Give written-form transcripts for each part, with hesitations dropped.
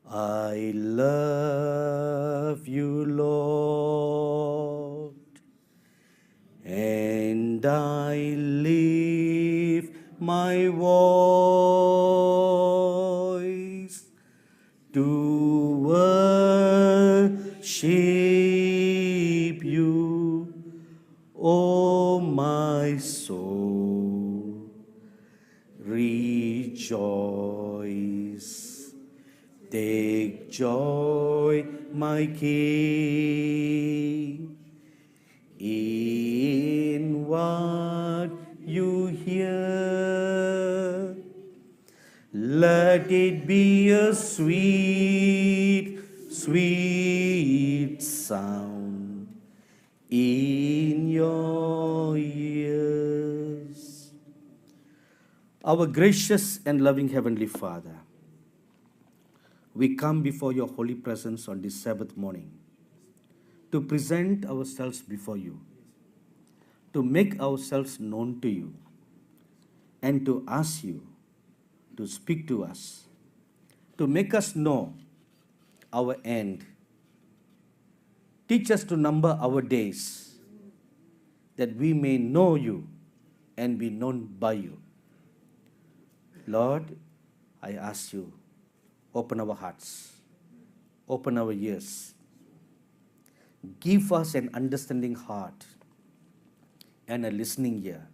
I love you, Lord, and I lift my voice to worship you, O my soul. Rejoice, take joy, my King, in what you hear. Let it be a sweet, sweet sound in your ears. Our gracious and loving Heavenly Father, we come before your holy presence on this Sabbath morning to present ourselves before you, to make ourselves known to you, and to ask you to speak to us, to make us know our end. Teach us to number our days, that we may know you and be known by you. Lord, I ask you, open our hearts, open our ears, give us an understanding heart and a listening ear,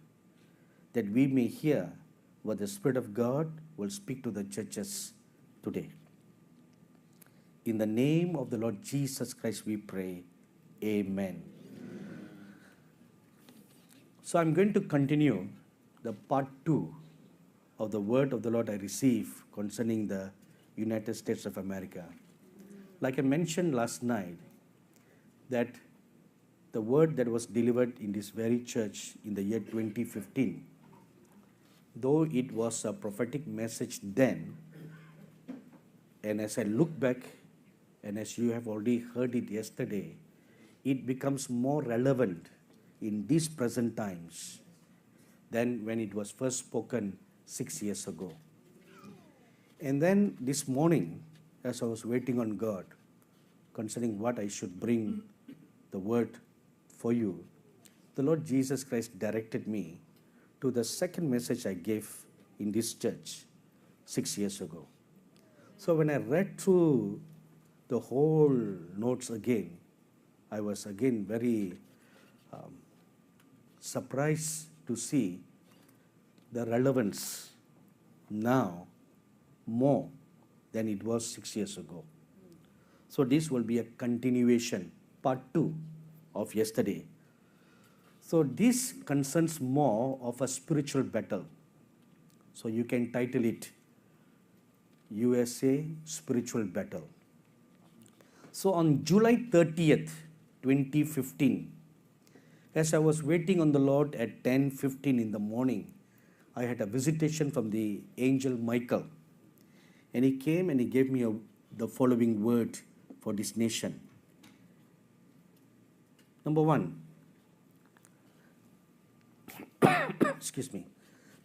that we may hear what the Spirit of God will speak to the churches today. In the name of the Lord Jesus Christ we pray, amen. So I'm going to continue the part 2 of the word of the Lord I received concerning the United States of America. Like I mentioned last night, that the word that was delivered in this very church in the year 2015, though it was a prophetic message then, and as I look back, and as you have already heard it yesterday, it becomes more relevant in these present times than when it was first spoken 6 years ago. And then this morning, as I was waiting on God concerning what I should bring the word for you, the Lord Jesus Christ directed me to the second message I gave in this church 6 years ago. So when I read through the whole notes again, I was again very surprised to see the relevance now more than it was 6 years ago. So this will be a continuation, part 2 of yesterday. So this concerns more of a spiritual battle. So you can title it USA Spiritual Battle. So on July 30th, 2015, as I was waiting on the Lord at 10:15 in the morning, I had a visitation from the angel Michael. And he came and he gave me the following word for this nation. Number 1, excuse me,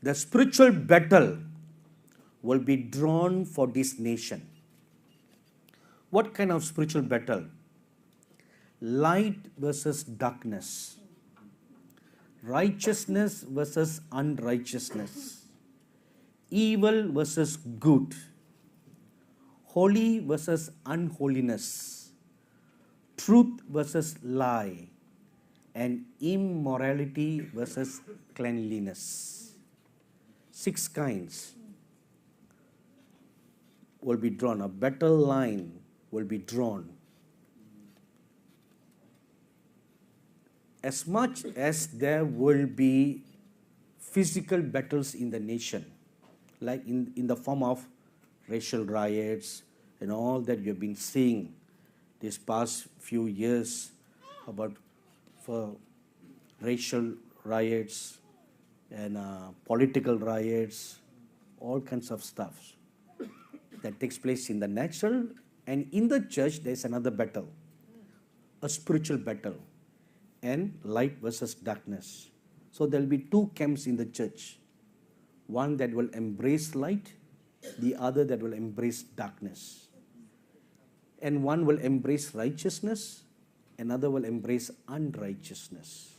the spiritual battle will be drawn for this nation. What kind of spiritual battle? Light versus darkness. Righteousness versus unrighteousness. Evil versus good. Holy versus unholiness. Truth versus lie. And immorality versus cleanliness. 6 kinds will be drawn. A battle line will be drawn. As much as there will be physical battles in the nation, like in the form of racial riots and all that you have been seeing these past few years about for racial riots and political riots, all kinds of stuff that takes place in the natural, and in the church there's another battle, a spiritual battle, and light versus darkness. So there'll be 2 camps in the church, one that will embrace light, the other that will embrace darkness. And one will embrace righteousness, another will embrace unrighteousness.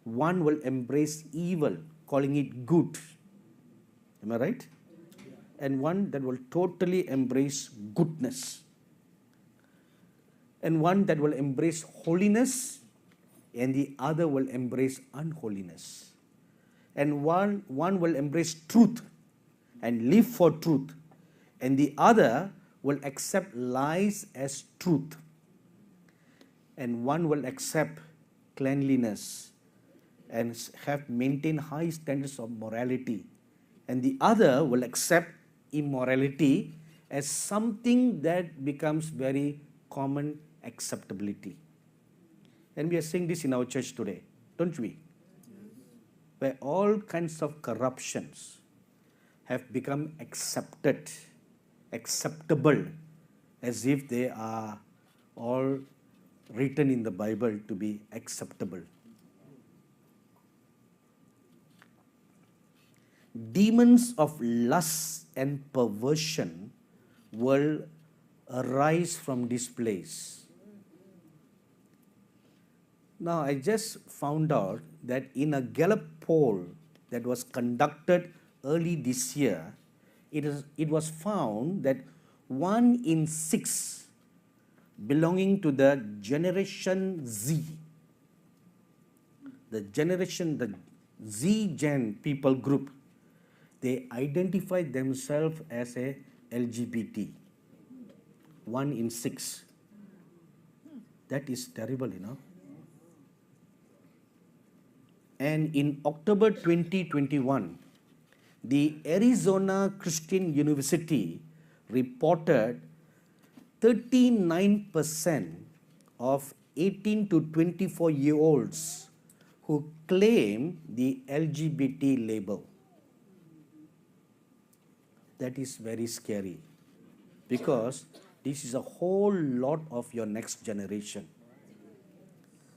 One will embrace evil, calling it good. Am I right? And one that will totally embrace goodness. And one that will embrace holiness, and the other will embrace unholiness. And one will embrace truth and live for truth, and the other will accept lies as truth. And one will accept cleanliness and have maintained high standards of morality, and the other will accept immorality as something that becomes very common acceptability. And we are seeing this in our church today, don't we? Where all kinds of corruptions have become acceptable, as if they are all written in the Bible to be acceptable. Demons of lust and perversion will arise from this place. Now, I just found out that in a Gallup poll that was conducted early this year, it was found that 1 in 6 belonging to the Generation Z, the Z Gen people group, they identify themselves as a LGBT. 1 in 6. That is terrible, you know. And in October 2021, the Arizona Christian University reported 39% of 18 to 24-year-olds who claim the LGBT label. That is very scary, because this is a whole lot of your next generation.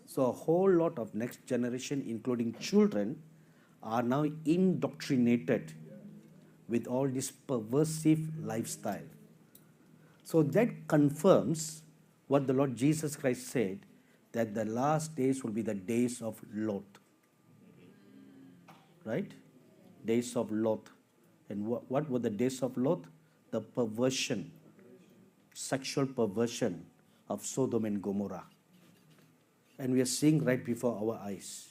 So a whole lot of next generation, including children, are now indoctrinated with all this perversive lifestyle. So that confirms what the Lord Jesus Christ said, that the last days will be the days of Lot. Right? Days of Lot. And what were the days of Lot? The perversion, sexual perversion of Sodom and Gomorrah. And we are seeing right before our eyes.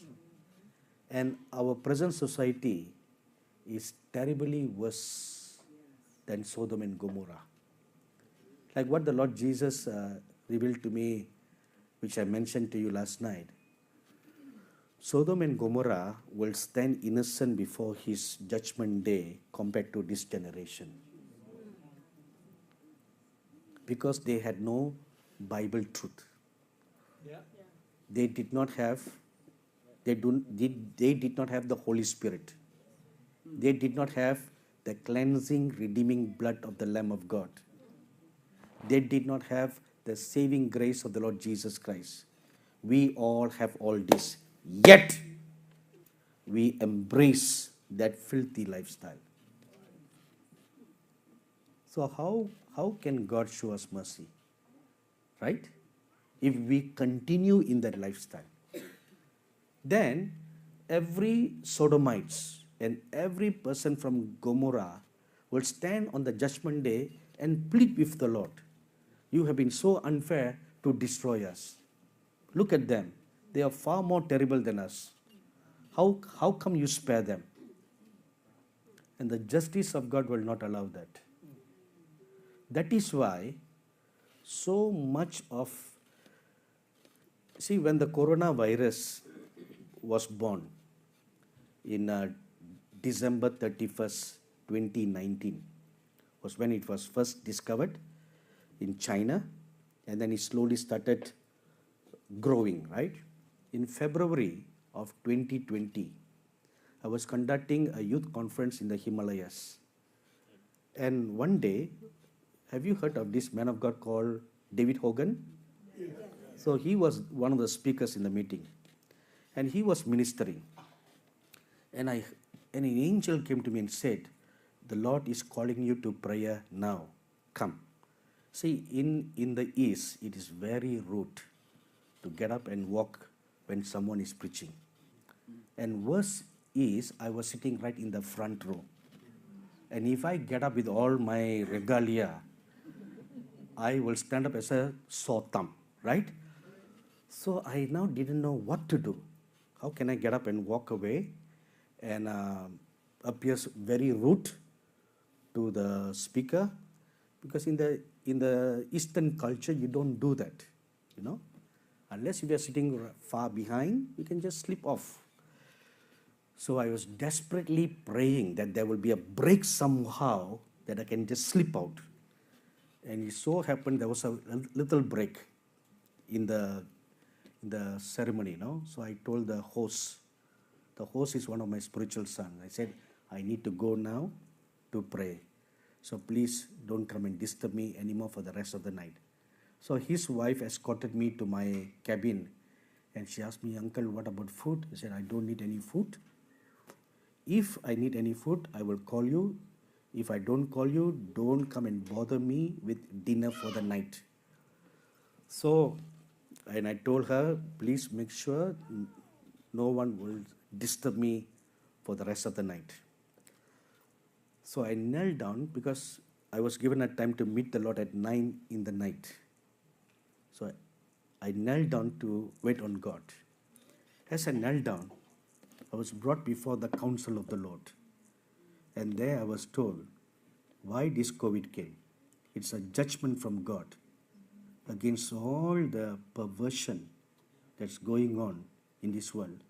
And our present society is terribly worse than Sodom and Gomorrah. Like what the Lord Jesus revealed to me, which I mentioned to you last night. Sodom and Gomorrah will stand innocent before his judgment day compared to this generation. Because they had no Bible truth. Yeah. They did not have they did not have the Holy Spirit. They did not have the cleansing, redeeming blood of the Lamb of God. They did not have the saving grace of the Lord Jesus Christ. We all have all this. Yet, we embrace that filthy lifestyle. So how can God show us mercy? Right? If we continue in that lifestyle. Then every Sodomites and every person from Gomorrah will stand on the judgment day and plead with the Lord. You have been so unfair to destroy us. Look at them. They are far more terrible than us. How come you spare them? And the justice of God will not allow that. That is why so much of, see, when the coronavirus was born in December 31st, 2019, was when it was first discovered in China, and then it slowly started growing, right? In February of 2020, I was conducting a youth conference in the Himalayas. And one day, have you heard of this man of God called David Hogan? Yes. So he was one of the speakers in the meeting. And he was ministering. And an angel came to me and said, "The Lord is calling you to prayer now. Come." See, in the East, it is very rude to get up and walk when someone is preaching. And worse is, I was sitting right in the front row. And if I get up with all my regalia, I will stand up as a sore thumb, right? So I now didn't know what to do. How can I get up and walk away and appears very rude to the speaker? Because in the Eastern culture, you don't do that, you know. Unless you are sitting far behind, you can just slip off. So I was desperately praying that there will be a break somehow that I can just slip out. And it so happened there was a little break in the ceremony, you know. So I told the host. The host is one of my spiritual sons. I said, I need to go now to pray. So please don't come and disturb me anymore for the rest of the night. So his wife escorted me to my cabin and she asked me, Uncle, what about food? I said, I don't need any food. If I need any food, I will call you. If I don't call you, don't come and bother me with dinner for the night. So, and I told her, please make sure no one will disturb me for the rest of the night. So I knelt down because I was given a time to meet the Lord at 9 in the night. So I knelt down to wait on God. As I knelt down, I was brought before the council of the Lord. And there I was told why this COVID came. It's a judgment from God against all the perversion that's going on in this world.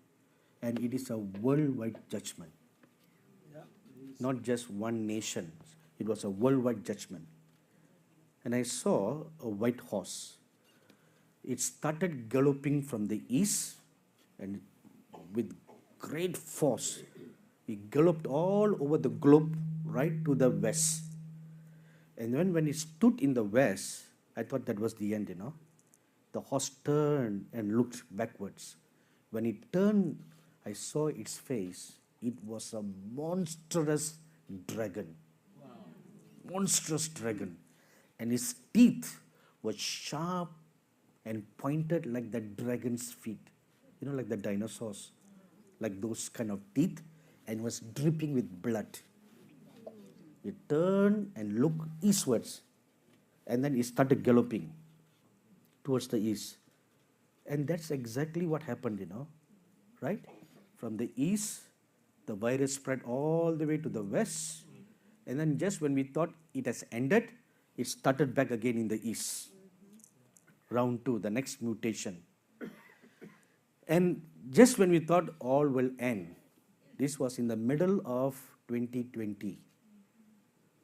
And it is a worldwide judgment. Not just one nation. It was a worldwide judgment. And I saw a white horse. It started galloping from the east and with great force. It galloped all over the globe right to the west. And then when it stood in the west, I thought that was the end, you know. The horse turned and looked backwards. When it turned, I saw its face. It was a monstrous dragon. Wow. Monstrous dragon. And his teeth were sharp and pointed like the dragon's feet. You know, like the dinosaurs. Like those kind of teeth. And was dripping with blood. It turned and looked eastwards. And then it started galloping towards the east. And that's exactly what happened, you know. Right? From the east, the virus spread all the way to the west. And then just when we thought it has ended, it started back again in the east. Round 2, the next mutation. And just when we thought all will end, this was in the middle of 2020.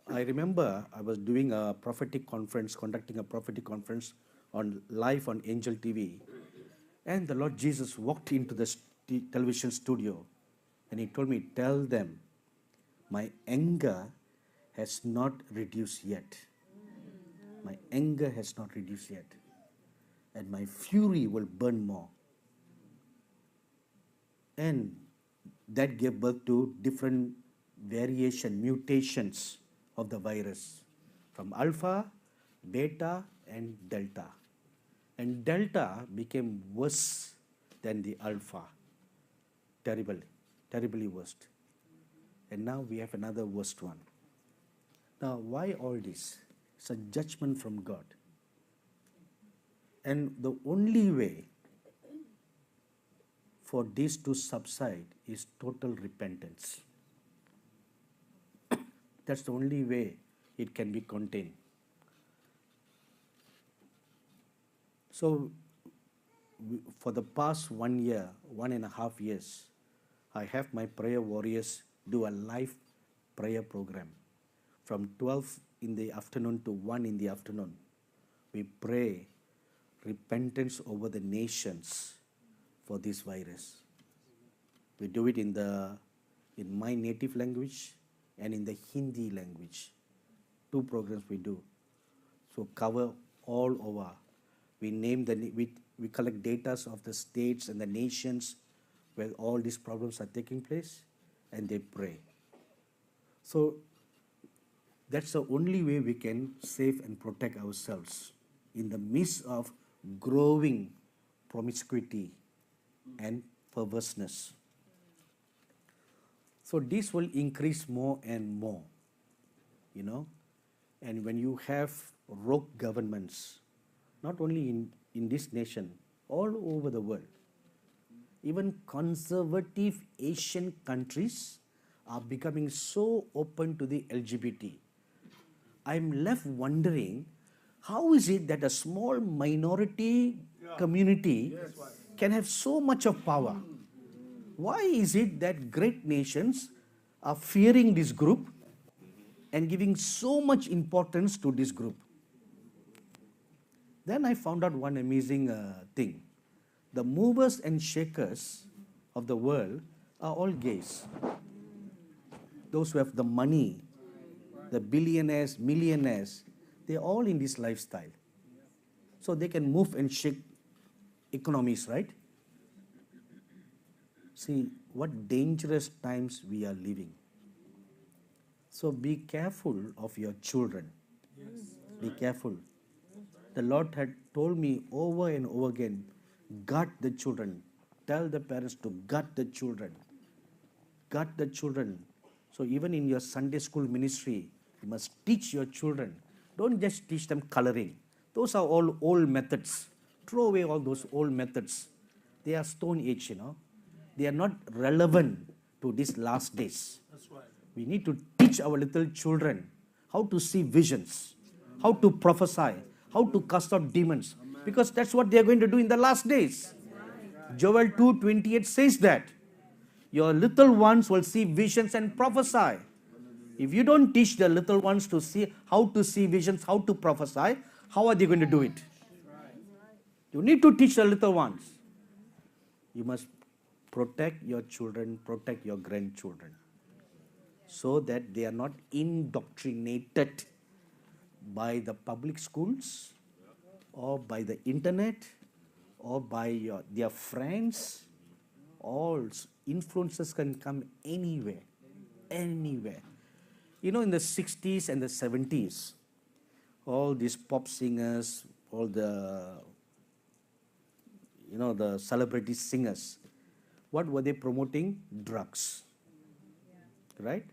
I remember I was doing a prophetic conference, conducting a prophetic conference live on Angel TV. And the Lord Jesus walked into the television studio and he told me, tell them, my anger has not reduced yet. My anger has not reduced yet. And my fury will burn more. And that gave birth to different mutations of the virus from alpha, beta, and delta. And delta became worse than the alpha. Terribly worst. And now we have another worst one. Now, why all this? It's a judgment from God. And the only way for this to subside is total repentance. That's the only way it can be contained. So, for the past 1 year, 1.5 years, I have my prayer warriors do a live prayer program. From 12 in the afternoon to 1 in the afternoon, we pray repentance over the nations for this virus. We do it in my native language and in the Hindi language. 2 programs we do. So cover all over. We name we collect data of the states and the nations where all these problems are taking place, and they pray. So That's the only way we can save and protect ourselves in the midst of growing promiscuity and perverseness. So this will increase more and more, you know. And when you have rogue governments, not only in this nation, all over the world, even conservative Asian countries are becoming so open to the LGBT. I'm left wondering, how is it that a small minority community can have so much of power? Why is it that great nations are fearing this group and giving so much importance to this group? Then I found out one amazing thing. The movers and shakers of the world are all gays. Those who have the money, the billionaires, millionaires, they're all in this lifestyle. So they can move and shake economies, right? See, what dangerous times we are living. So be careful of your children. Be careful. The Lord had told me over and over again, guard the children. Tell the parents to guard the children. Guard the children. So even in your Sunday school ministry, you must teach your children. Don't just teach them coloring. Those are all old methods. Throw away all those old methods. They are stone age, you know. They are not relevant to these last days. That's right. We need to teach our little children how to see visions, how to prophesy, how to cast out demons. Because that's what they are going to do in the last days. Joel 2:28 says that. Your little ones will see visions and prophesy. If you don't teach the little ones to see how to see visions, how to prophesy, how are they going to do it? You need to teach the little ones. You must protect your children, protect your grandchildren, so that they are not indoctrinated by the public schools or by the internet or by their friends. All influences can come anywhere, anywhere. You know, in the 60s and the 70s, all these pop singers, all the, the celebrity singers, what were they promoting? Drugs, right?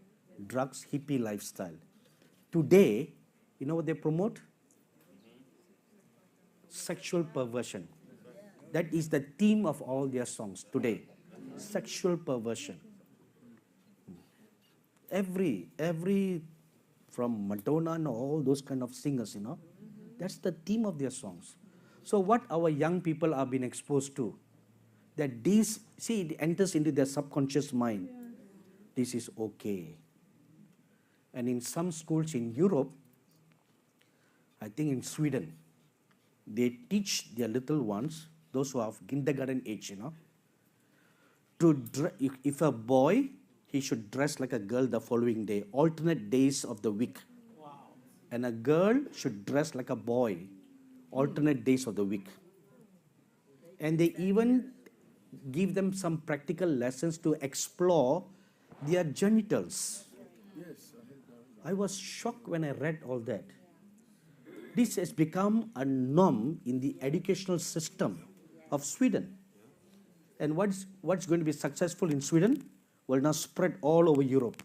Drugs, hippie lifestyle. Today, you know what they promote? Sexual perversion. That is the theme of all their songs today. Sexual perversion. Every from Madonna and all those kind of singers, that's the theme of their songs. So what our young people are being exposed to, that this, see, it enters into their subconscious mind. This is okay. And in some schools in Europe, I think in Sweden, they teach their little ones, those who have kindergarten age, if a boy, he should dress like a girl the following day, alternate days of the week. Wow. And a girl should dress like a boy, alternate days of the week. And they even give them some practical lessons to explore their genitals. Yes. I was shocked when I read all that. This has become a norm in the educational system of Sweden. And what's going to be successful in Sweden will now spread all over Europe.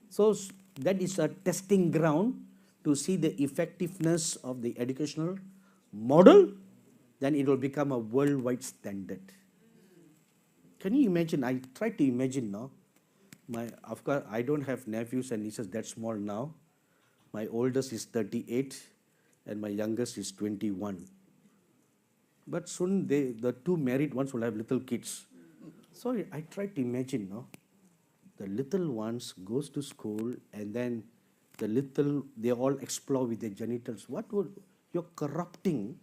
So that is a testing ground to see the effectiveness of the educational model. Then it will become a worldwide standard. Can you imagine? I try to imagine now. Of course, I don't have nephews and nieces that small now. My oldest is 38 and my youngest is 21. But soon the two married ones will have little kids. So I try to imagine, the little ones goes to school and then they all explore with their genitals. You're corrupting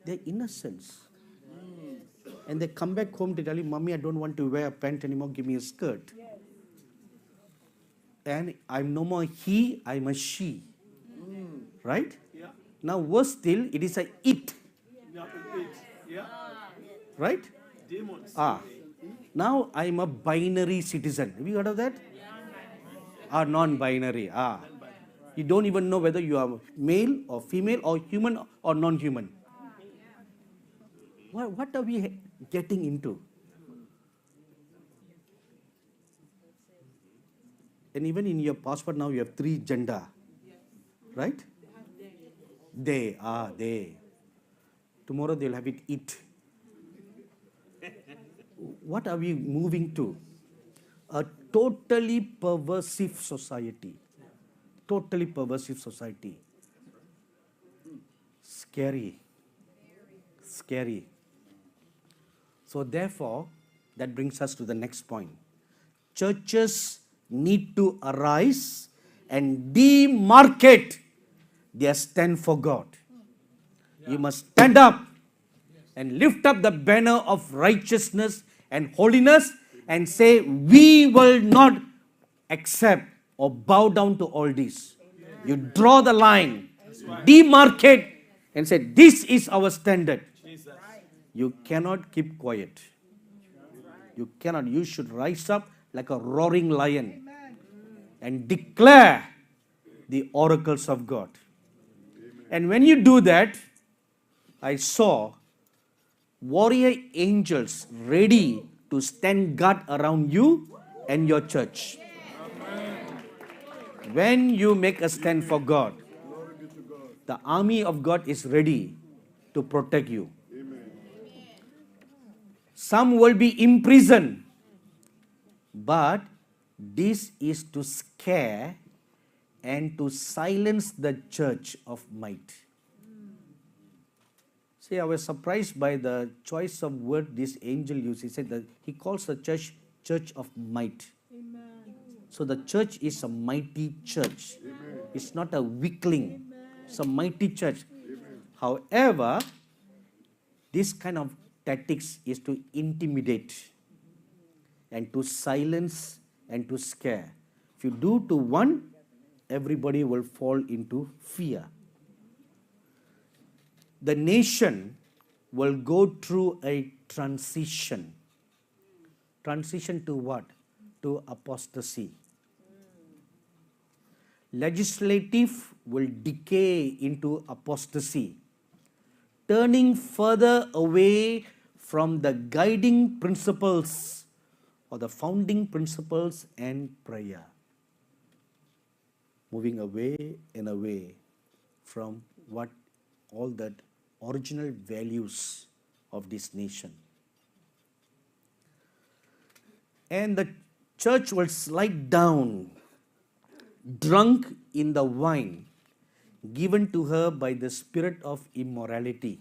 their innocence. And they come back home to tell you, Mommy, I don't want to wear a pant anymore, give me a skirt. Yes. And I'm no more he, I'm a she. Right? Yeah. Now worse still, it is a it. Yeah. Yeah. Right? Demons. Now I'm a binary citizen. Have you heard of that? Non-binary. You don't even know whether you are male or female or human or non-human. What are we getting into? And even in your passport now you have 3 gender. Right? They. Tomorrow they'll have it. What are we moving to? A totally perversive society. Totally perversive society. Scary. So therefore, that brings us to the next point. Churches need to arise and demarcate their stand for God. You must stand up and lift up the banner of righteousness and holiness and say, we will not accept or bow down to all this. You draw the line, demarcate and say, this is our standard. You cannot keep quiet. You cannot. You should rise up like a roaring lion and declare the oracles of God. And when you do that, I saw warrior angels ready to stand guard around you and your church. When you make a stand for God, the army of God is ready to protect you. Some will be imprisoned, but this is to scare and to silence the church of might. See, I was surprised by the choice of word this angel used. He said that he calls the church of might. Amen. So the church is a mighty church. Amen. It's not a weakling. Amen. It's a mighty church. Amen. However, this kind of tactics is to intimidate and to silence and to scare. If you do to one, everybody will fall into fear. The nation will go through a transition. Transition to what? To apostasy. Legislative will decay into apostasy, turning further away from the guiding principles or the founding principles and prayer. Moving away and away from what all that original values of this nation. And the church will slide down, drunk in the wine given to her by the spirit of immorality.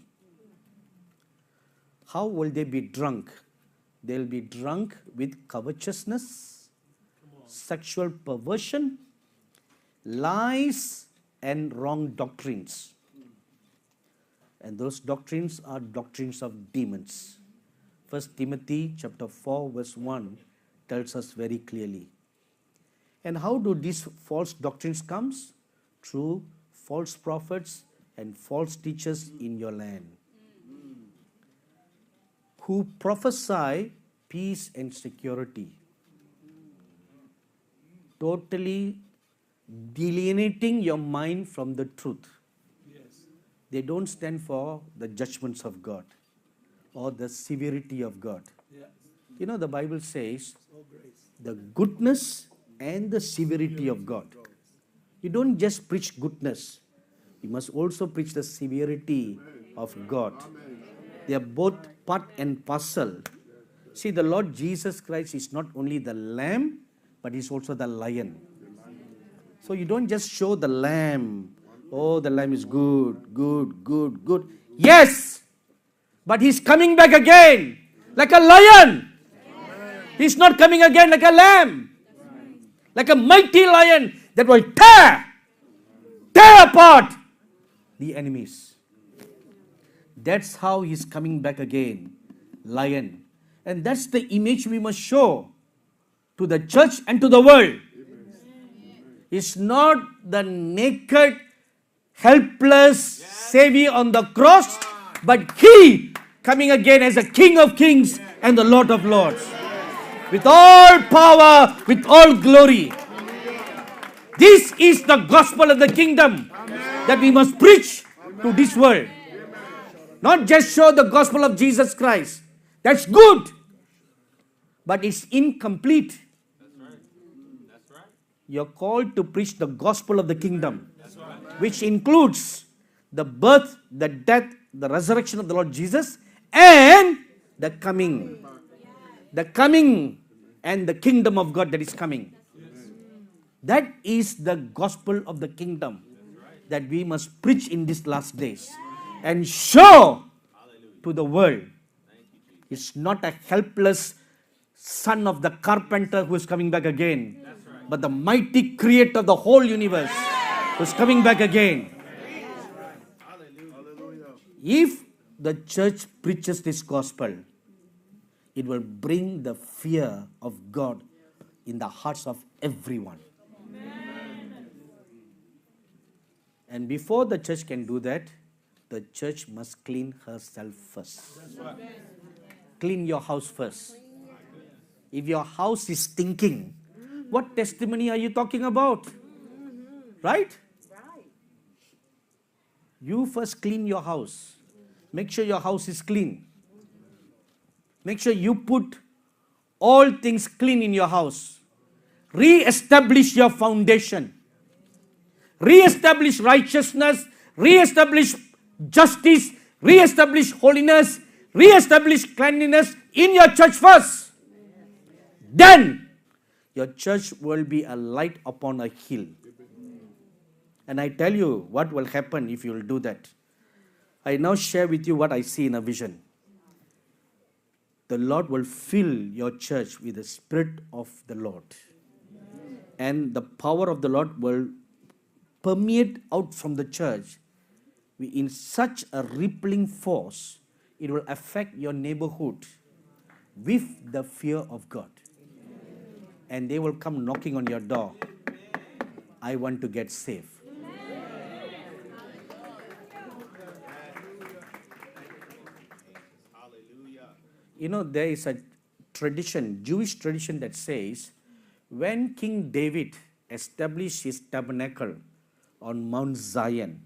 How will they be drunk? They'll be drunk with covetousness, sexual perversion, lies, and wrong doctrines. And those doctrines are doctrines of demons. 1 Timothy chapter 4 verse 1 tells us very clearly. And how do these false doctrines come? Through false prophets and false teachers in your land, who prophesy peace and security, totally delineating your mind from the truth. They don't stand for the judgments of God or the severity of God. You know, the Bible says the goodness and the severity of God. You don't just preach goodness. You must also preach the severity of God. They are both part and parcel. See, the Lord Jesus Christ is not only the lamb, but he's also the lion. So you don't just show the lamb. Oh, the lamb is good, good, good, good. Yes! But he's coming back again like a lion. He's not coming again like a lamb. Like a mighty lion that will tear apart the enemies. That's how he's coming back again, lion. And that's the image we must show to the church and to the world. It's not the naked, helpless Savior on the cross, but he coming again as a King of Kings and the Lord of Lords. With all power, with all glory. This is the gospel of the kingdom that we must preach to this world. Not just show the gospel of Jesus Christ. That's good. But it's incomplete. You're called to preach the gospel of the kingdom, which includes the birth, the death, the resurrection of the Lord Jesus, and the coming. The coming and the kingdom of God that is coming. That is the gospel of the kingdom that we must preach in these last days and show to the world. It's not a helpless son of the carpenter who is coming back again, but the mighty creator of the whole universe who is coming back again. If the church preaches this gospel, it will bring the fear of God in the hearts of everyone. And before the church can do that, the church must clean herself first. Clean your house first. If your house is stinking, what testimony are you talking about? Right? You first clean your house. Make sure your house is clean. Make sure you put all things clean in your house. Re-establish your foundation. Re-establish righteousness. Re-establish justice. Re-establish holiness. Re-establish cleanliness in your church first. Then your church will be a light upon a hill. And I tell you what will happen if you will do that. I now share with you what I see in a vision. The Lord will fill your church with the Spirit of the Lord. And the power of the Lord will permeate out from the church in such a rippling force, it will affect your neighborhood with the fear of God. And they will come knocking on your door. I want to get saved. You know, there is a tradition, Jewish tradition that says, when King David established his tabernacle on Mount Zion,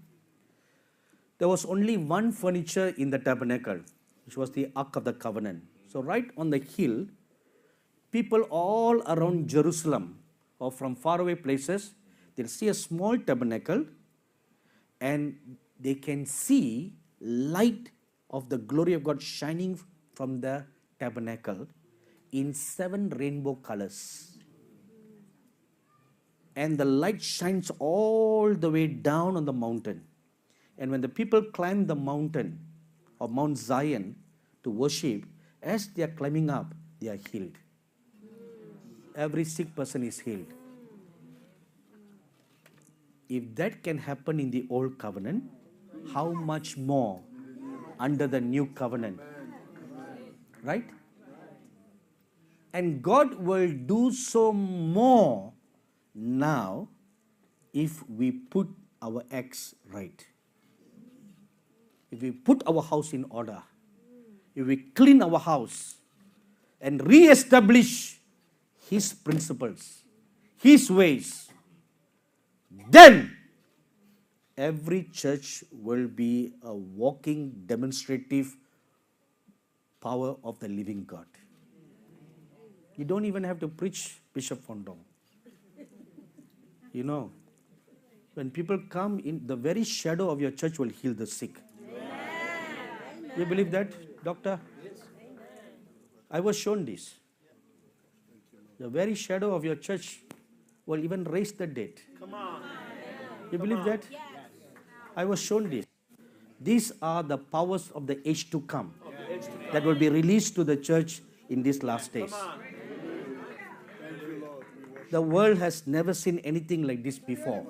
there was only one furniture in the tabernacle, which was the Ark of the Covenant. So right on the hill, people all around Jerusalem or from faraway places, they'll see a small tabernacle and they can see light of the glory of God shining from the tabernacle in 7 rainbow colors. And the light shines all the way down on the mountain. And when the people climb the mountain of Mount Zion to worship, as they are climbing up, they are healed. Every sick person is healed. If that can happen in the old covenant, how much more under the new covenant? Right? And God will do so more now if we put our acts right. If we put our house in order, if we clean our house and re-establish His principles, His ways, then every church will be a walking demonstrative power of the living God. You don't even have to preach, Bishop Fondong. You know, when people come in, the very shadow of your church will heal the sick. You believe that, Doctor? I was shown this. The very shadow of your church will even raise the dead. Come on. You believe that? I was shown this. These are the powers of the age to come that will be released to the church in these last days. The world has never seen anything like this before.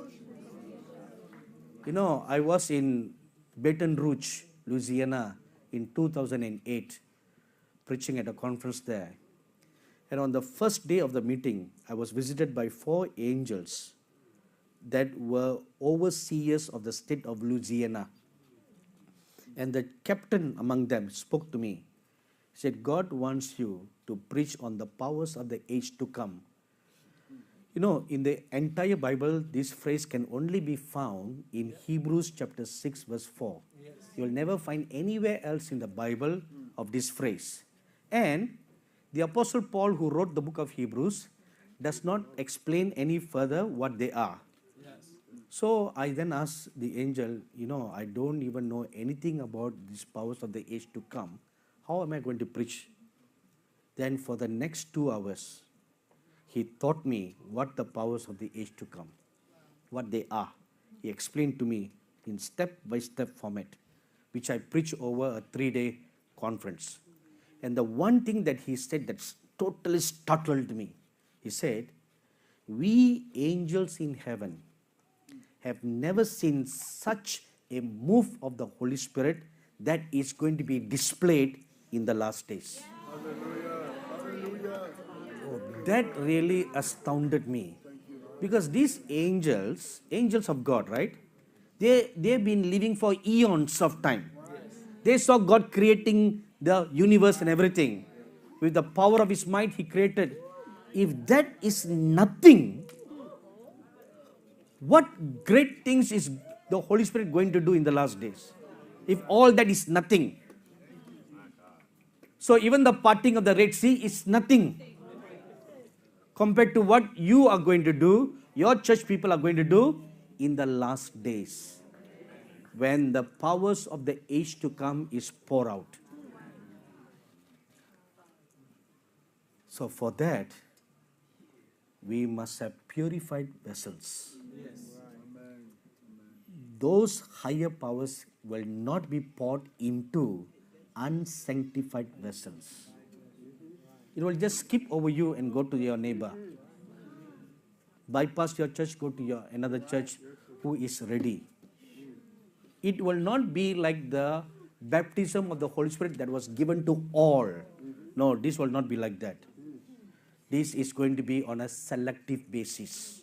You know, I was in Baton Rouge, Louisiana in 2008, preaching at a conference there. And on the first day of the meeting, I was visited by 4 angels that were overseers of the state of Louisiana. And the captain among them spoke to me. He said, God wants you to preach on the powers of the age to come. You know, in the entire Bible, this phrase can only be found in Hebrews chapter 6, verse 4. You will never find anywhere else in the Bible of this phrase. And the Apostle Paul, who wrote the book of Hebrews, does not explain any further what they are. So I then asked the angel, you know, I don't even know anything about these powers of the age to come. How am I going to preach? Then for the next 2 hours, he taught me what the powers of the age to come, what they are. He explained to me in step-by-step format, which I preached over a 3-day conference. And the one thing that he said that totally startled me, he said, we angels in heaven have never seen such a move of the Holy Spirit that is going to be displayed in the last days. Oh, that really astounded me. Because these angels of God, right? They've been living for eons of time. They saw God creating the universe and everything. With the power of His might, He created. If that is nothing, what great things is the Holy Spirit going to do in the last days? If all that is nothing. So even the parting of the Red Sea is nothing compared to what you are going to do, your church people are going to do in the last days, when the powers of the age to come is poured out. So for that, we must have purified vessels. Those higher powers will not be poured into unsanctified vessels. It will just skip over you and go to your neighbor. Bypass your church, go to another church who is ready. It will not be like the baptism of the Holy Spirit that was given to all. No, this will not be like that. This is going to be on a selective basis.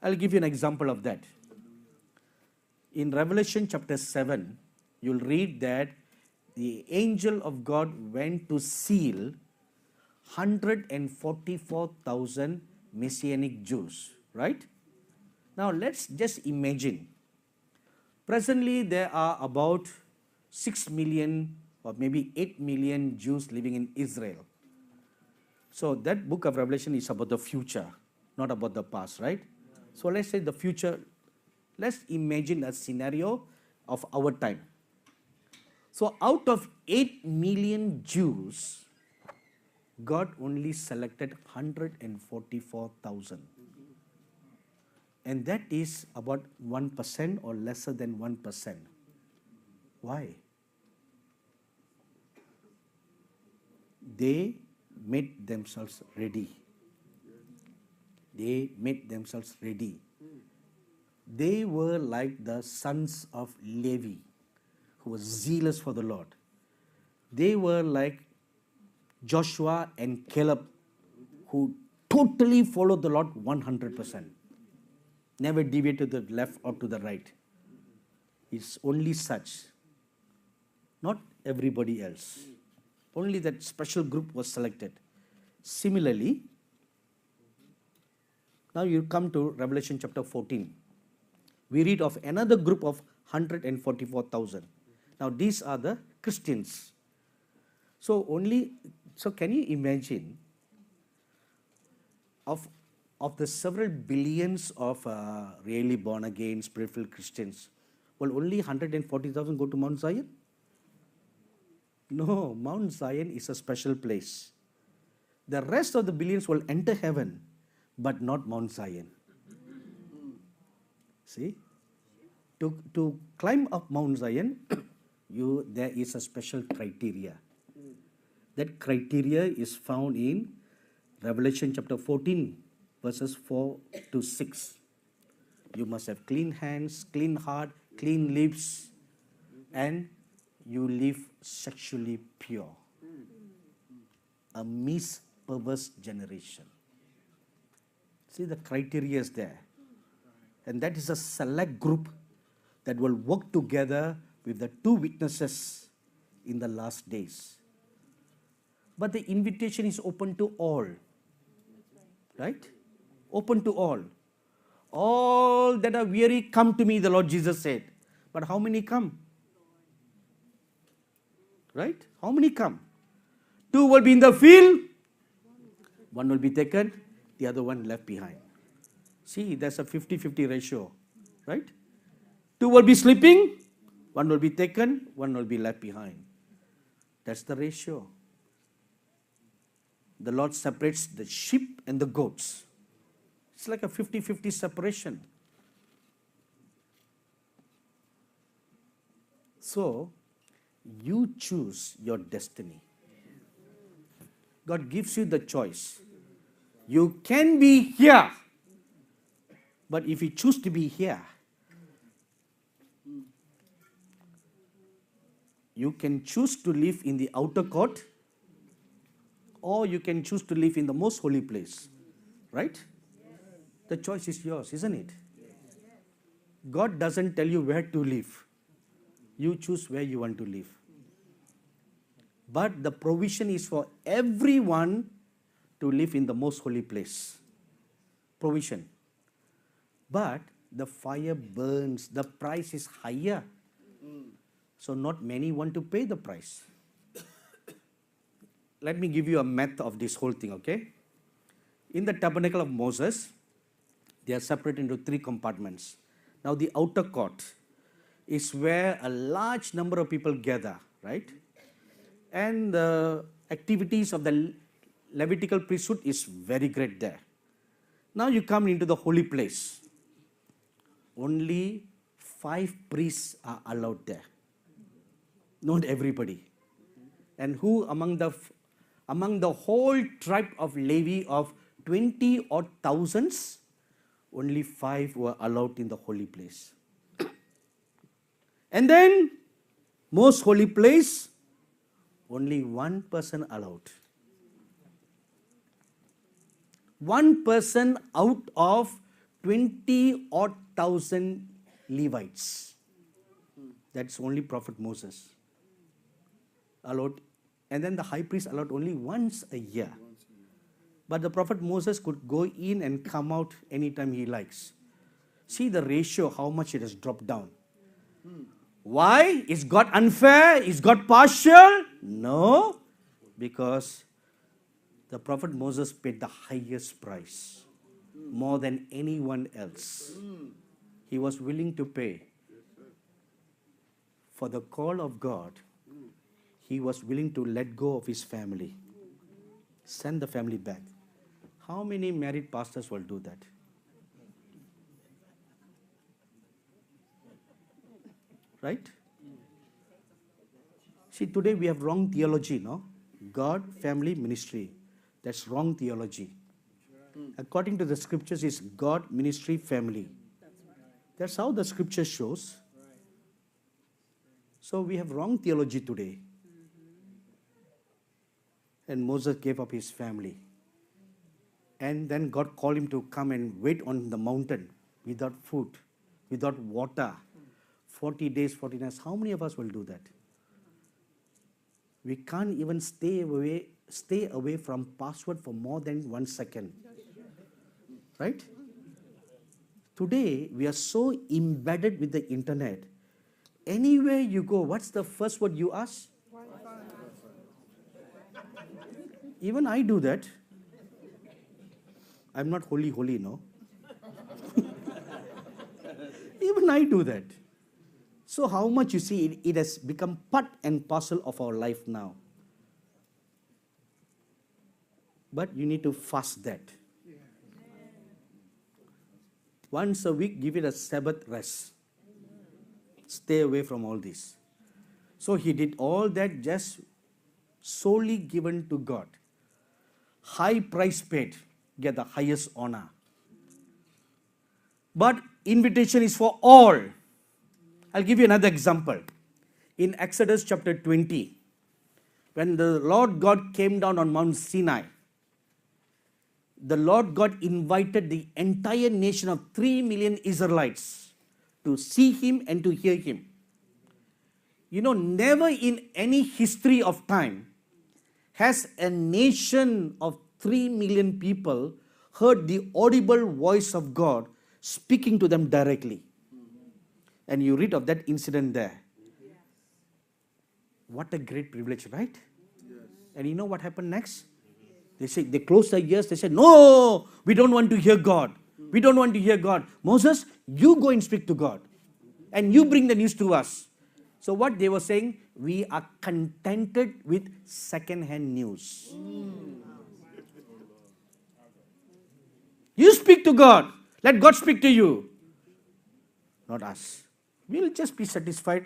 I'll give you an example of that. In Revelation chapter 7, you'll read that the angel of God went to seal 144,000 Messianic Jews, right? Now let's just imagine. Presently there are about 6 million or maybe 8 million Jews living in Israel. So that book of Revelation is about the future, not about the past, right? So let's say the future. Let's imagine a scenario of our time. So out of 8 million Jews, God only selected 144,000. And that is about 1% or lesser than 1%. Why? They made themselves ready. They made themselves ready. They were like the sons of Levi, who were zealous for the Lord. They were like Joshua and Caleb, who totally followed the Lord 100%. Never deviated to the left or to the right. It's only such. Not everybody else. Only that special group was selected. Similarly, now you come to Revelation chapter 14. We read of another group of 144,000. Now these are the Christians. So can you imagine of the several billions of really born again, spiritual Christians, will only 140,000 go to Mount Zion? No, Mount Zion is a special place. The rest of the billions will enter heaven, but not Mount Zion. See? To climb up Mount Zion, there is a special criteria. That criteria is found in Revelation chapter 14, verses 4 to 6. You must have clean hands, clean heart, clean lips, and you live sexually pure. A perverse generation. See, the criteria is there. And that is a select group that will work together with the two witnesses in the last days. But the invitation is open to all. Right? open to all. All that are weary, come to me, the Lord Jesus said. But how many come? Right? How many come? 2 will be in the field, 1 will be taken, the other one left behind. See, there's a 50-50 ratio, right? 2 will be sleeping, 1 will be taken, 1 will be left behind. That's the ratio. The Lord separates the sheep and the goats. It's like a 50-50 separation. So, you choose your destiny. God gives you the choice. You can be here, but if you choose to be here, you can choose to live in the outer court, or you can choose to live in the most holy place. Right? The choice is yours, isn't it? God doesn't tell you where to live. You choose where you want to live. But the provision is for everyone to live in the most holy place. Provision. But the fire burns, the price is higher. So not many want to pay the price. Let me give you a math of this whole thing, okay? In the tabernacle of Moses, they are separated into 3 compartments. Now the outer court is where a large number of people gather, right? And the activities of the Levitical priesthood is very great there. Now you come into the holy place. Only 5 priests are allowed there. Not everybody. And who among the whole tribe of Levi of 20 or thousands, only 5 were allowed in the holy place. And then, most holy place, only 1 person allowed. 1 person out of 20 or thousand Levites. That's only Prophet Moses allowed. And then the high priest allowed only once a year. But the Prophet Moses could go in and come out anytime he likes. See the ratio, how much it has dropped down. Why? Is God unfair? Is God partial? No. Because the Prophet Moses paid the highest price. More than anyone else. He was willing to pay. For the call of God, he was willing to let go of his family. Send the family back. How many married pastors will do that? Right? See, today we have wrong theology, no? God, family, ministry. That's wrong theology. According to the scriptures, is God, ministry, family. That's how the scripture shows. So we have wrong theology today. And Moses gave up his family. And then God called him to come and wait on the mountain without food, without water. 40 days, 40 nights. How many of us will do that? We can't even stay away from password for more than 1 second. Right? Today, we are so embedded with the internet. Anywhere you go, what's the first word you ask? Even I do that. I'm not holy, no? Even I do that. So how much you see, it has become part and parcel of our life now. But you need to fast that. Once a week, give it a Sabbath rest. Stay away from all this. So he did all that just solely given to God. High price paid, get the highest honor. But invitation is for all. I'll give you another example. In Exodus chapter 20, when the Lord God came down on Mount Sinai, the Lord God invited the entire nation of 3 million Israelites to see him and to hear him. You know, never in any history of time has a nation of 3 million people heard the audible voice of God speaking to them directly. And you read of that incident there. What a great privilege, right? And you know what happened next? They closed their ears. They said, no, we don't want to hear God. We don't want to hear God. Moses, you go and speak to God. And you bring the news to us. So what they were saying, we are contented with second-hand news. You speak to God. Let God speak to you. Not us. We'll just be satisfied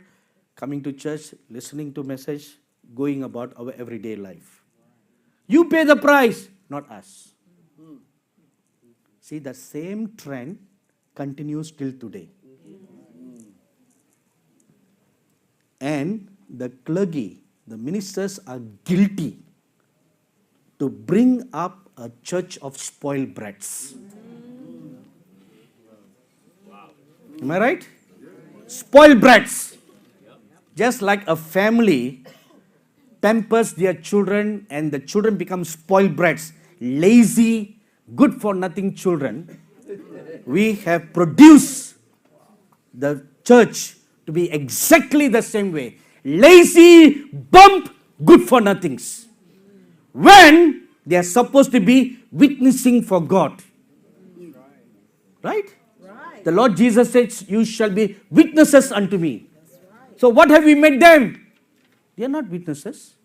coming to church, listening to message, going about our everyday life. You pay the price, not us. See, the same trend continues till today. And the clergy, the ministers are guilty to bring up a church of spoiled brats. Am I right? Spoiled brats. Just like a family pampers their children and the children become spoiled brats, lazy, good for nothing children, we have produced the church to be exactly the same way. Lazy, bump, good for nothings. When they are supposed to be witnessing for God. Right? The Lord Jesus says, you shall be witnesses unto me. So what have we made them? They are not witnesses.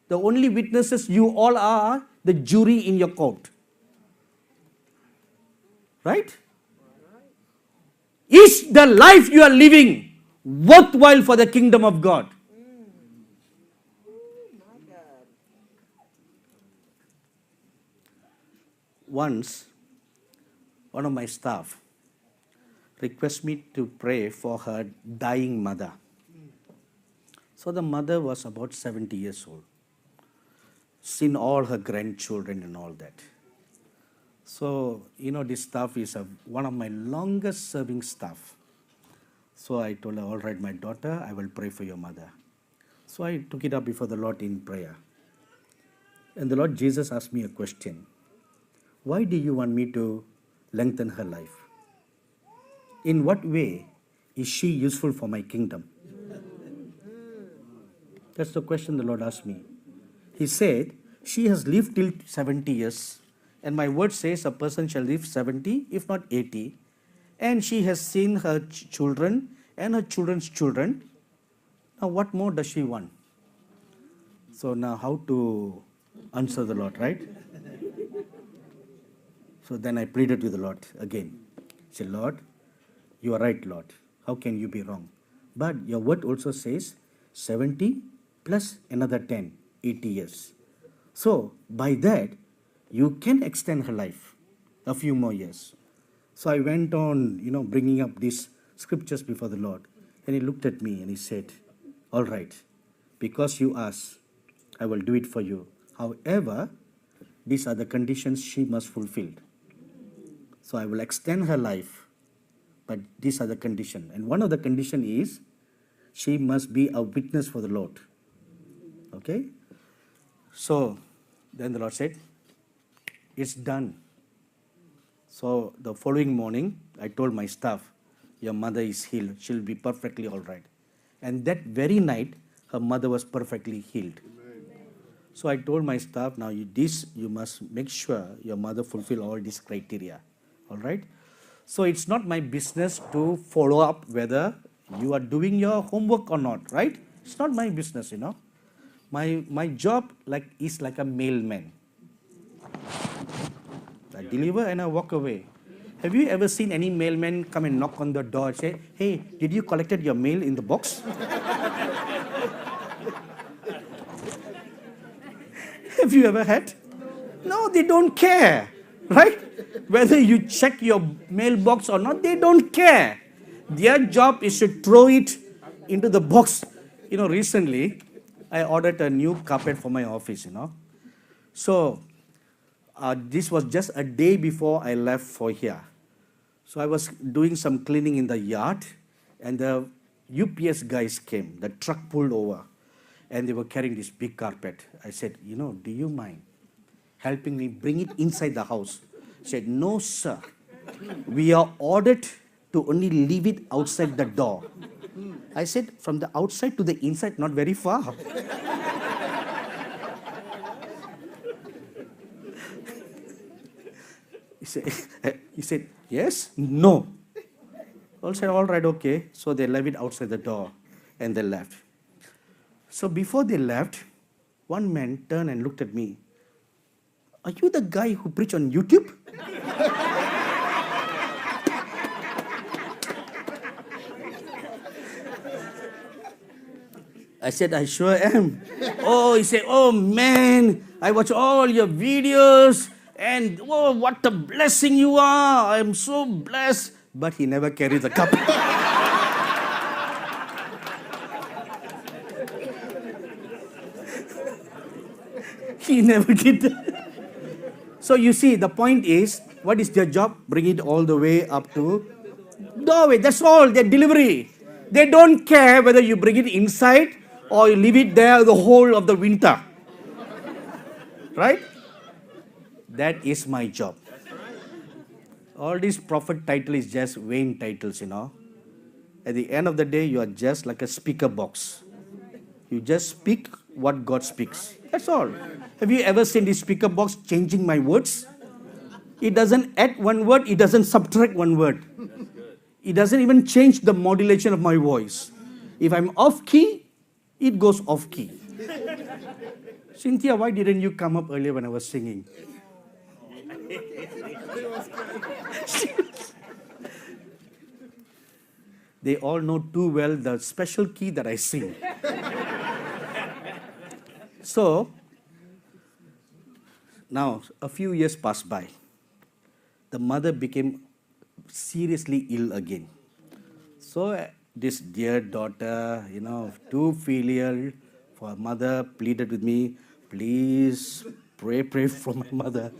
The only witnesses you all are the jury in your court. Right? Is the life you are living worthwhile for the kingdom of God? Once, one of my staff requested me to pray for her dying mother. So the mother was about 70 years old. Seen all her grandchildren and all that. So, this staff is one of my longest serving staff. So I told her, all right, my daughter, I will pray for your mother. So I took it up before the Lord in prayer. And the Lord Jesus asked me a question. Why do you want me to lengthen her life? In what way is she useful for my kingdom? That's the question the Lord asked me. He said, she has lived till 70 years. And my word says a person shall live 70, if not 80. And she has seen her children and her children's children. Now what more does she want? So now how to answer the Lord, right? So then I pleaded with the Lord again. I said, Lord, you are right, Lord. How can you be wrong? But your word also says 70 plus another 10, 80 years. So by that, you can extend her life a few more years. So I went on, bringing up these scriptures before the Lord. And he looked at me and he said, all right, because you asked, I will do it for you. However, these are the conditions she must fulfill. So I will extend her life, but these are the conditions. And one of the conditions is she must be a witness for the Lord. Okay? So then the Lord said, it's done. So the following morning, I told my staff, your mother is healed. She'll be perfectly all right. And that very night, her mother was perfectly healed. Amen. So I told my staff, now you must make sure your mother fulfill all these criteria. All right? So it's not my business to follow up whether you are doing your homework or not, right? It's not my business, My job is like a mailman. I deliver and I walk away. Have you ever seen any mailman come and knock on the door and say, hey, did you collected your mail in the box? Have you ever had? No, they don't care, right? Whether you check your mailbox or not, they don't care. Their job is to throw it into the box. Recently, I ordered a new carpet for my office, So, this was just a day before I left for here. So I was doing some cleaning in the yard, and the UPS guys came. The truck pulled over, and they were carrying this big carpet. I said, do you mind helping me bring it inside the house. Said, no, sir. We are ordered to only leave it outside the door. I said, from the outside to the inside, not very far. He said, yes, no. I said, all right, okay. So they left it outside the door and they left. So before they left, one man turned and looked at me. Are you the guy who preached on YouTube? I said, I sure am. Oh, he said, oh man, I watch all your videos and oh, what a blessing you are. I'm so blessed. But he never carried the cup. He never did that. So you see, the point is, what is their job? Bring it all the way up to doorway. That's all, their delivery. They don't care whether you bring it inside or you leave it there the whole of the winter. Right? That is my job. All these prophet title is just vain titles, you know. At the end of the day, you are just like a speaker box. You just speak what God speaks. That's all. Have you ever seen this speaker box changing my words? It doesn't add one word, it doesn't subtract one word. It doesn't even change the modulation of my voice. If I'm off key, it goes off key. Cynthia, why didn't you come up earlier when I was singing? They all know too well the special key that I sing. So, now a few years passed by. The mother became seriously ill again. So, this dear daughter, you know, too filial for her mother, pleaded with me, please pray for my mother.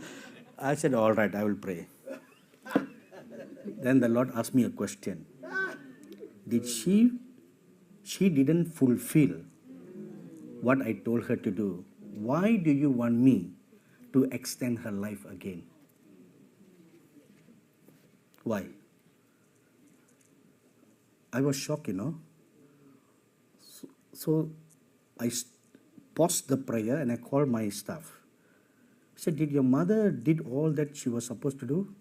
I said, all right, I will pray. Then the Lord asked me a question. Did she didn't fulfill what I told her to do. Why do you want me to extend her life again? Why? I was shocked, you know. So I paused the prayer and I called my staff. I said, did your mother did all that she was supposed to do?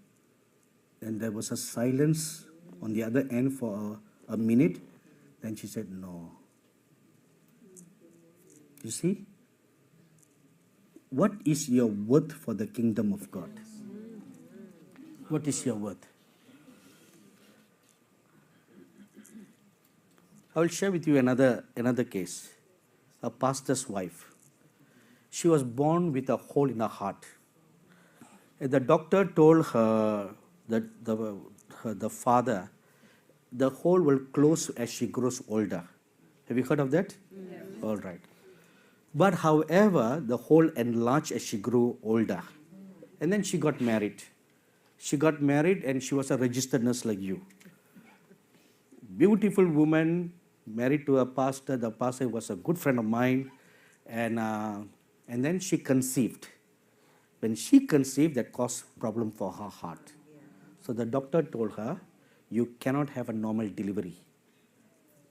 And there was a silence on the other end for a minute. Then she said, no. You see? What is your worth for the kingdom of God? What is your worth? I will share with you another case. A pastor's wife. She was born with a hole in her heart. And the doctor told her that the father, the hole will close as she grows older. Have you heard of that? Yes. All right. But however, the hole enlarged as she grew older. And then she got married. She got married and she was a registered nurse like you. Beautiful woman, married to a pastor. The pastor was a good friend of mine. And then she conceived. When she conceived, that caused problem for her heart. So the doctor told her, you cannot have a normal delivery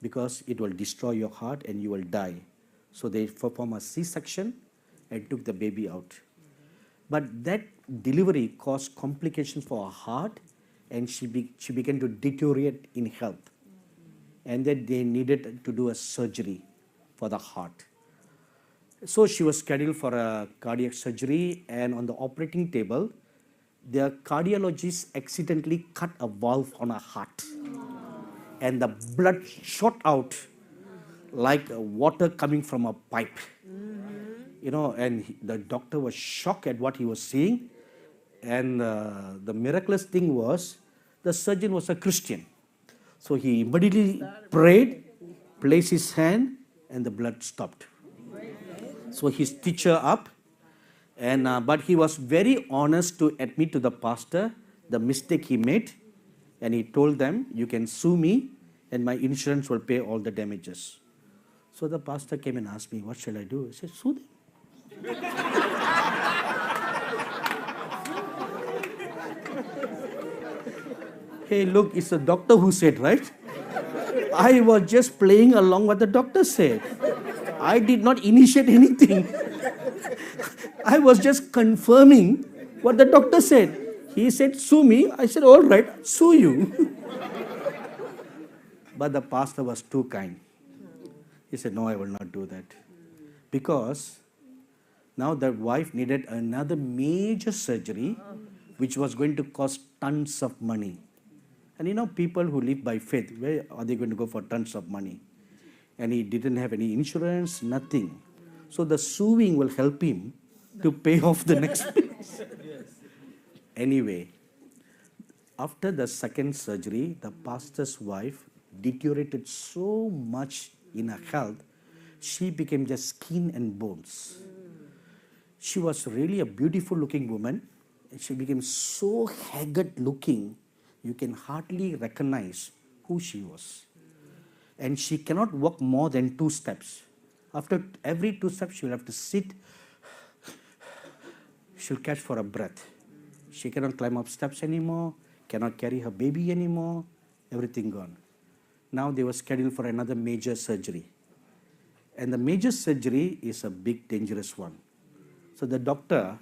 because it will destroy your heart and you will die. So they performed a C-section and took the baby out. But that delivery caused complications for her heart and she began to deteriorate in health. And then they needed to do a surgery for the heart. So she was scheduled for a cardiac surgery, and on the operating table, the cardiologist accidentally cut a valve on her heart. And the blood shot out like water coming from a pipe. You know, and the doctor was shocked at what he was seeing. And the miraculous thing was, the surgeon was a Christian. So he immediately prayed, placed his hand, and the blood stopped. So he stitched her up, but he was very honest to admit to the pastor the mistake he made, and he told them, you can sue me, and my insurance will pay all the damages. So the pastor came and asked me, what shall I do? I said, sue them. Hey, look, it's the doctor who said, right? I was just playing along what the doctor said. I did not initiate anything. I was just confirming what the doctor said. He said, sue me. I said, all right, sue you. But the pastor was too kind. He said, no, I will not do that. Because now the wife needed another major surgery, which was going to cost tons of money. And you know, people who live by faith, where are they going to go for tons of money? And he didn't have any insurance, nothing. So the suing will help him to pay off the next bill. Anyway, after the second surgery, the pastor's wife deteriorated so much in her health, she became just skin and bones. She was really a beautiful looking woman. She became so haggard looking, you can hardly recognize who she was. And she cannot walk more than 2 steps. After every 2 steps, she will have to sit. She'll catch for a breath. She cannot climb up steps anymore, cannot carry her baby anymore, everything gone. Now they were scheduled for another major surgery. And the major surgery is a big, dangerous one. So the doctor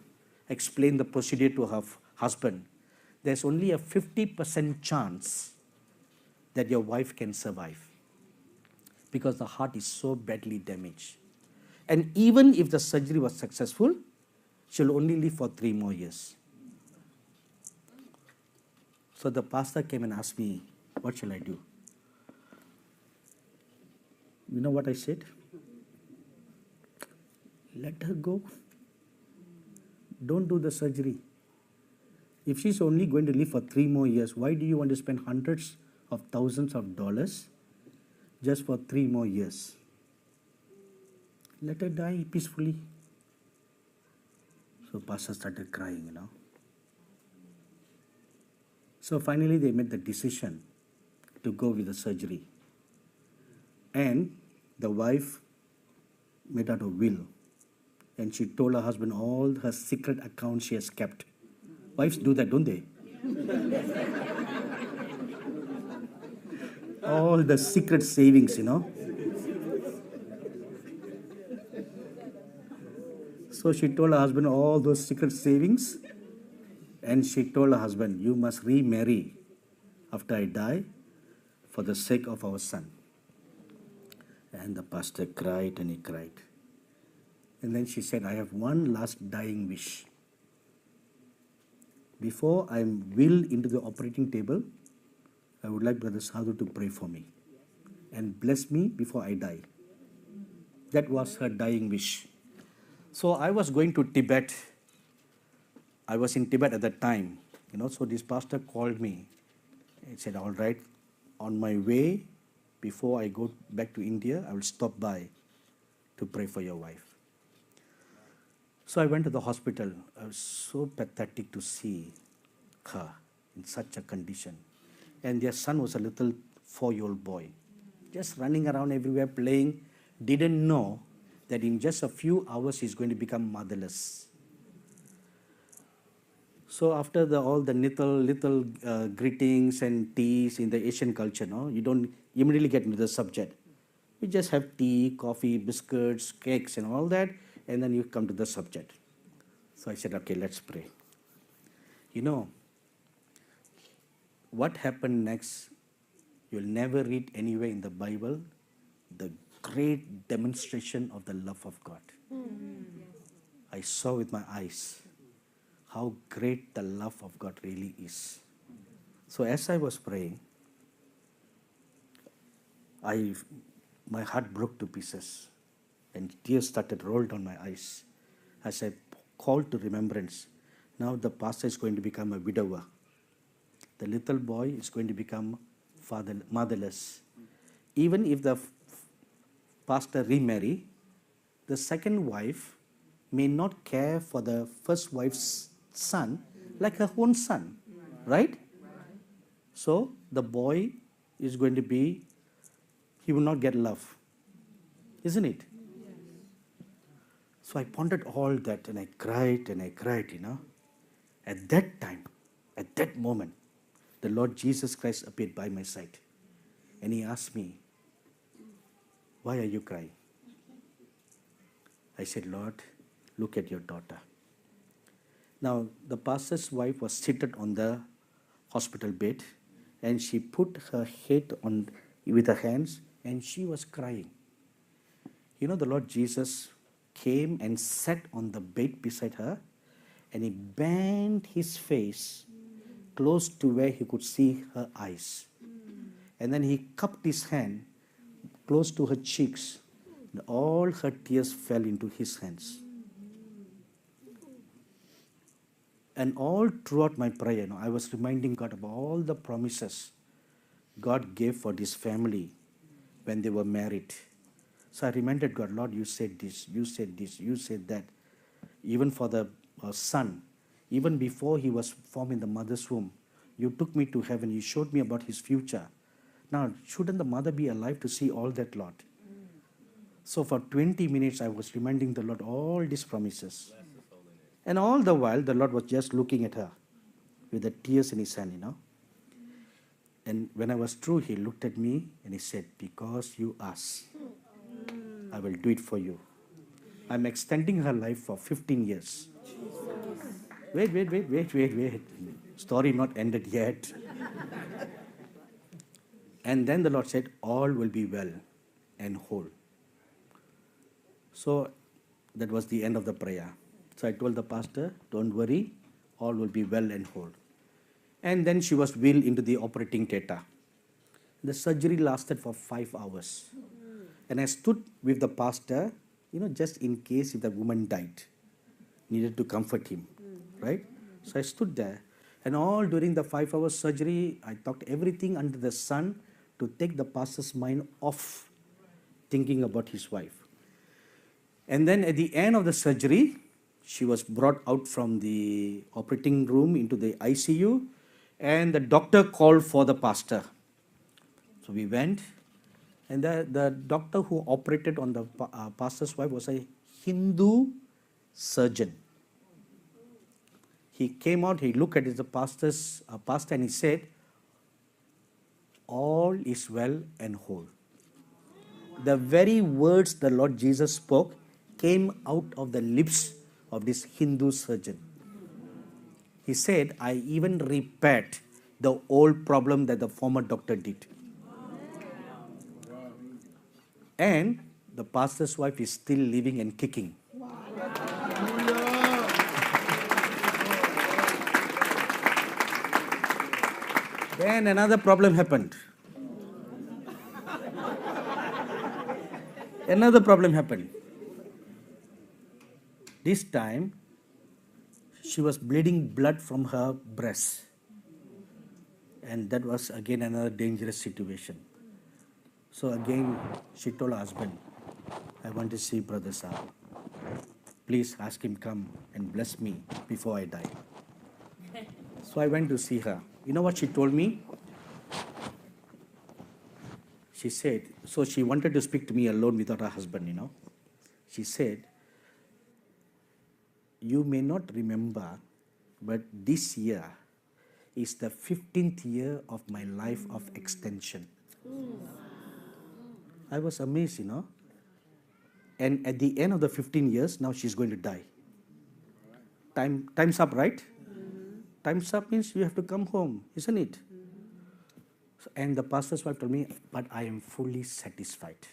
explained the procedure to her husband. There's only a 50% chance that your wife can survive because the heart is so badly damaged. And even if the surgery was successful, she'll only live for 3 more years. So the pastor came and asked me, what shall I do? You know what I said? Let her go. Don't do the surgery. If she's only going to live for 3 more years, why do you want to spend hundreds of thousands of dollars just for 3 more years? Let her die peacefully. So pastor started crying, So finally they made the decision to go with the surgery. And the wife made out a will. And she told her husband all her secret accounts she has kept. Wives do that, don't they? All the secret savings, So she told her husband all those secret savings. And she told her husband, you must remarry after I die for the sake of our son. And the pastor cried and he cried. And then she said, I have one last dying wish. Before I will into the operating table, I would like Brother Sadhu to pray for me and bless me before I die. That was her dying wish. So I was going to Tibet. I was in Tibet at that time, so this pastor called me. He said, all right, on my way, before I go back to India, I will stop by to pray for your wife. So I went to the hospital. I was so pathetic to see her in such a condition. And their son was a little 4-year-old boy, just running around everywhere playing, didn't know that in just a few hours he's going to become motherless. So after all the little greetings and teas in the Asian culture, you don't immediately get into the subject. You just have tea, coffee, biscuits, cakes and all that, and then you come to the subject. So I said, okay, let's pray. What happened next, you'll never read anywhere in the Bible the great demonstration of the love of God. I saw with my eyes how great the love of God really is. So as I was praying, my heart broke to pieces and tears started rolled down my eyes as I called to remembrance. Now the pastor is going to become a widower. The little boy is going to become motherless. Even if the pastor remarry, the second wife may not care for the first wife's son like her own son, right? So the boy is going to he will not get love, isn't it? So I pondered all that and I cried, At that time, at that moment, the Lord Jesus Christ appeared by my side. And he asked me, why are you crying? I said, Lord, look at your daughter. Now, the pastor's wife was seated on the hospital bed, and she put her head on with her hands, and she was crying. You know, the Lord Jesus came and sat on the bed beside her, and he bent his face close to where he could see her eyes. And then he cupped his hand close to her cheeks, and all her tears fell into his hands. And all throughout my prayer, I was reminding God of all the promises God gave for this family when they were married. So I reminded God, Lord, you said this, you said this, you said that. Even for the son, even before he was formed in the mother's womb, you took me to heaven, you showed me about his future. Now, shouldn't the mother be alive to see all that, Lord? So for 20 minutes, I was reminding the Lord all these promises. And all the while, the Lord was just looking at her with the tears in his hand, And when I was through, he looked at me and he said, because you asked, I will do it for you. I'm extending her life for 15 years. Wait. Story not ended yet. And then the Lord said, all will be well and whole. So that was the end of the prayer. So I told the pastor, don't worry, all will be well and whole. And then she was wheeled into the operating theater. The surgery lasted for 5 hours. And I stood with the pastor, just in case if the woman died, needed to comfort him, right? So I stood there. And all during the 5 hour surgery, I talked everything under the sun to take the pastor's mind off thinking about his wife. And then at the end of the surgery, she was brought out from the operating room into the ICU, and the doctor called for the pastor. So we went, and the doctor who operated on the pastor's wife was a Hindu surgeon. He came out, he looked at the pastor, and he said, all is well and whole. The very words the Lord Jesus spoke came out of the lips of this Hindu surgeon. He said, I even repaired the old problem that the former doctor did. And the pastor's wife is still living and kicking. Then another problem happened. Another problem happened. This time, she was bleeding blood from her breast. And that was again another dangerous situation. So again, she told her husband, I want to see Brother Saab. Please ask him come and bless me before I die. So I went to see her. You know what she told me? She said, so she wanted to speak to me alone without her husband, She said, you may not remember, but this year is the 15th year of my life of extension. I was amazed, And at the end of the 15 years, now she's going to die. Time's up, right? Time's up means you have to come home, isn't it? And the pastor's wife told me, but I am fully satisfied.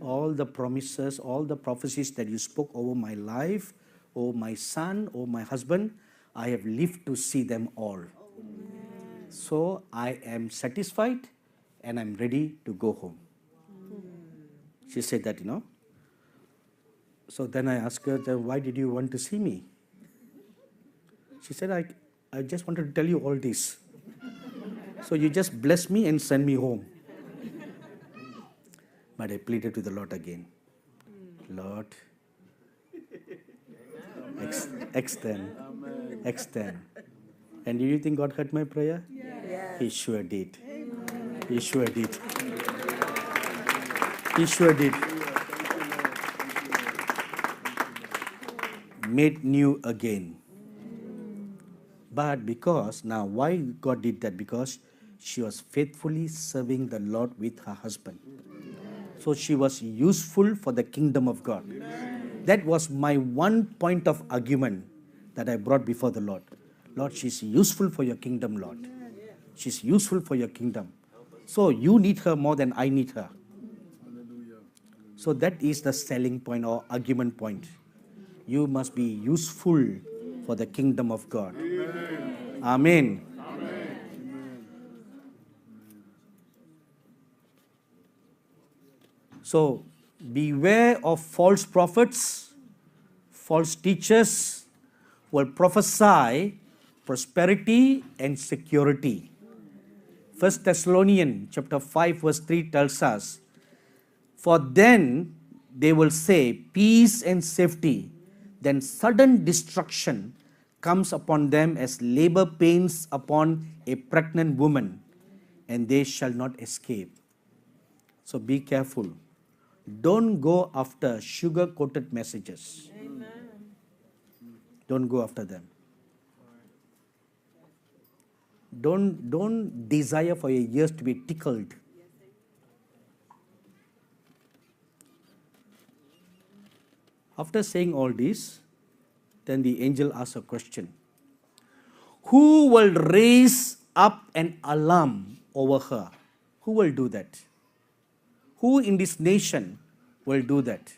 All the promises, all the prophecies that you spoke over my life, over my son, over my husband, I have lived to see them all. So I am satisfied and I'm ready to go home. She said that, So then I asked her, why did you want to see me? She said, I just wanted to tell you all this. So you just bless me and send me home. But I pleaded with the Lord again. Lord, extend. And do you think God heard my prayer? Yes. He sure did. He sure did. He sure did. Made new again. But because, now why God did that? Because she was faithfully serving the Lord with her husband. So she was useful for the kingdom of God. That was my one point of argument that I brought before the Lord. Lord, she's useful for your kingdom, Lord. She's useful for your kingdom. So you need her more than I need her. So that is the selling point or argument point. You must be useful for the kingdom of God. Amen. So beware of false prophets, false teachers will prophesy prosperity and security. 1 Thessalonians chapter 5 verse 3 tells us, for then they will say peace and safety, then sudden destruction comes upon them as labor pains upon a pregnant woman, and they shall not escape. So be careful. Don't go after sugar-coated messages. Amen. Don't go after them. Don't desire for your ears to be tickled. After saying all this, then the angel asks a question. Who will raise up an alarm over her? Who will do that? Who in this nation will do that?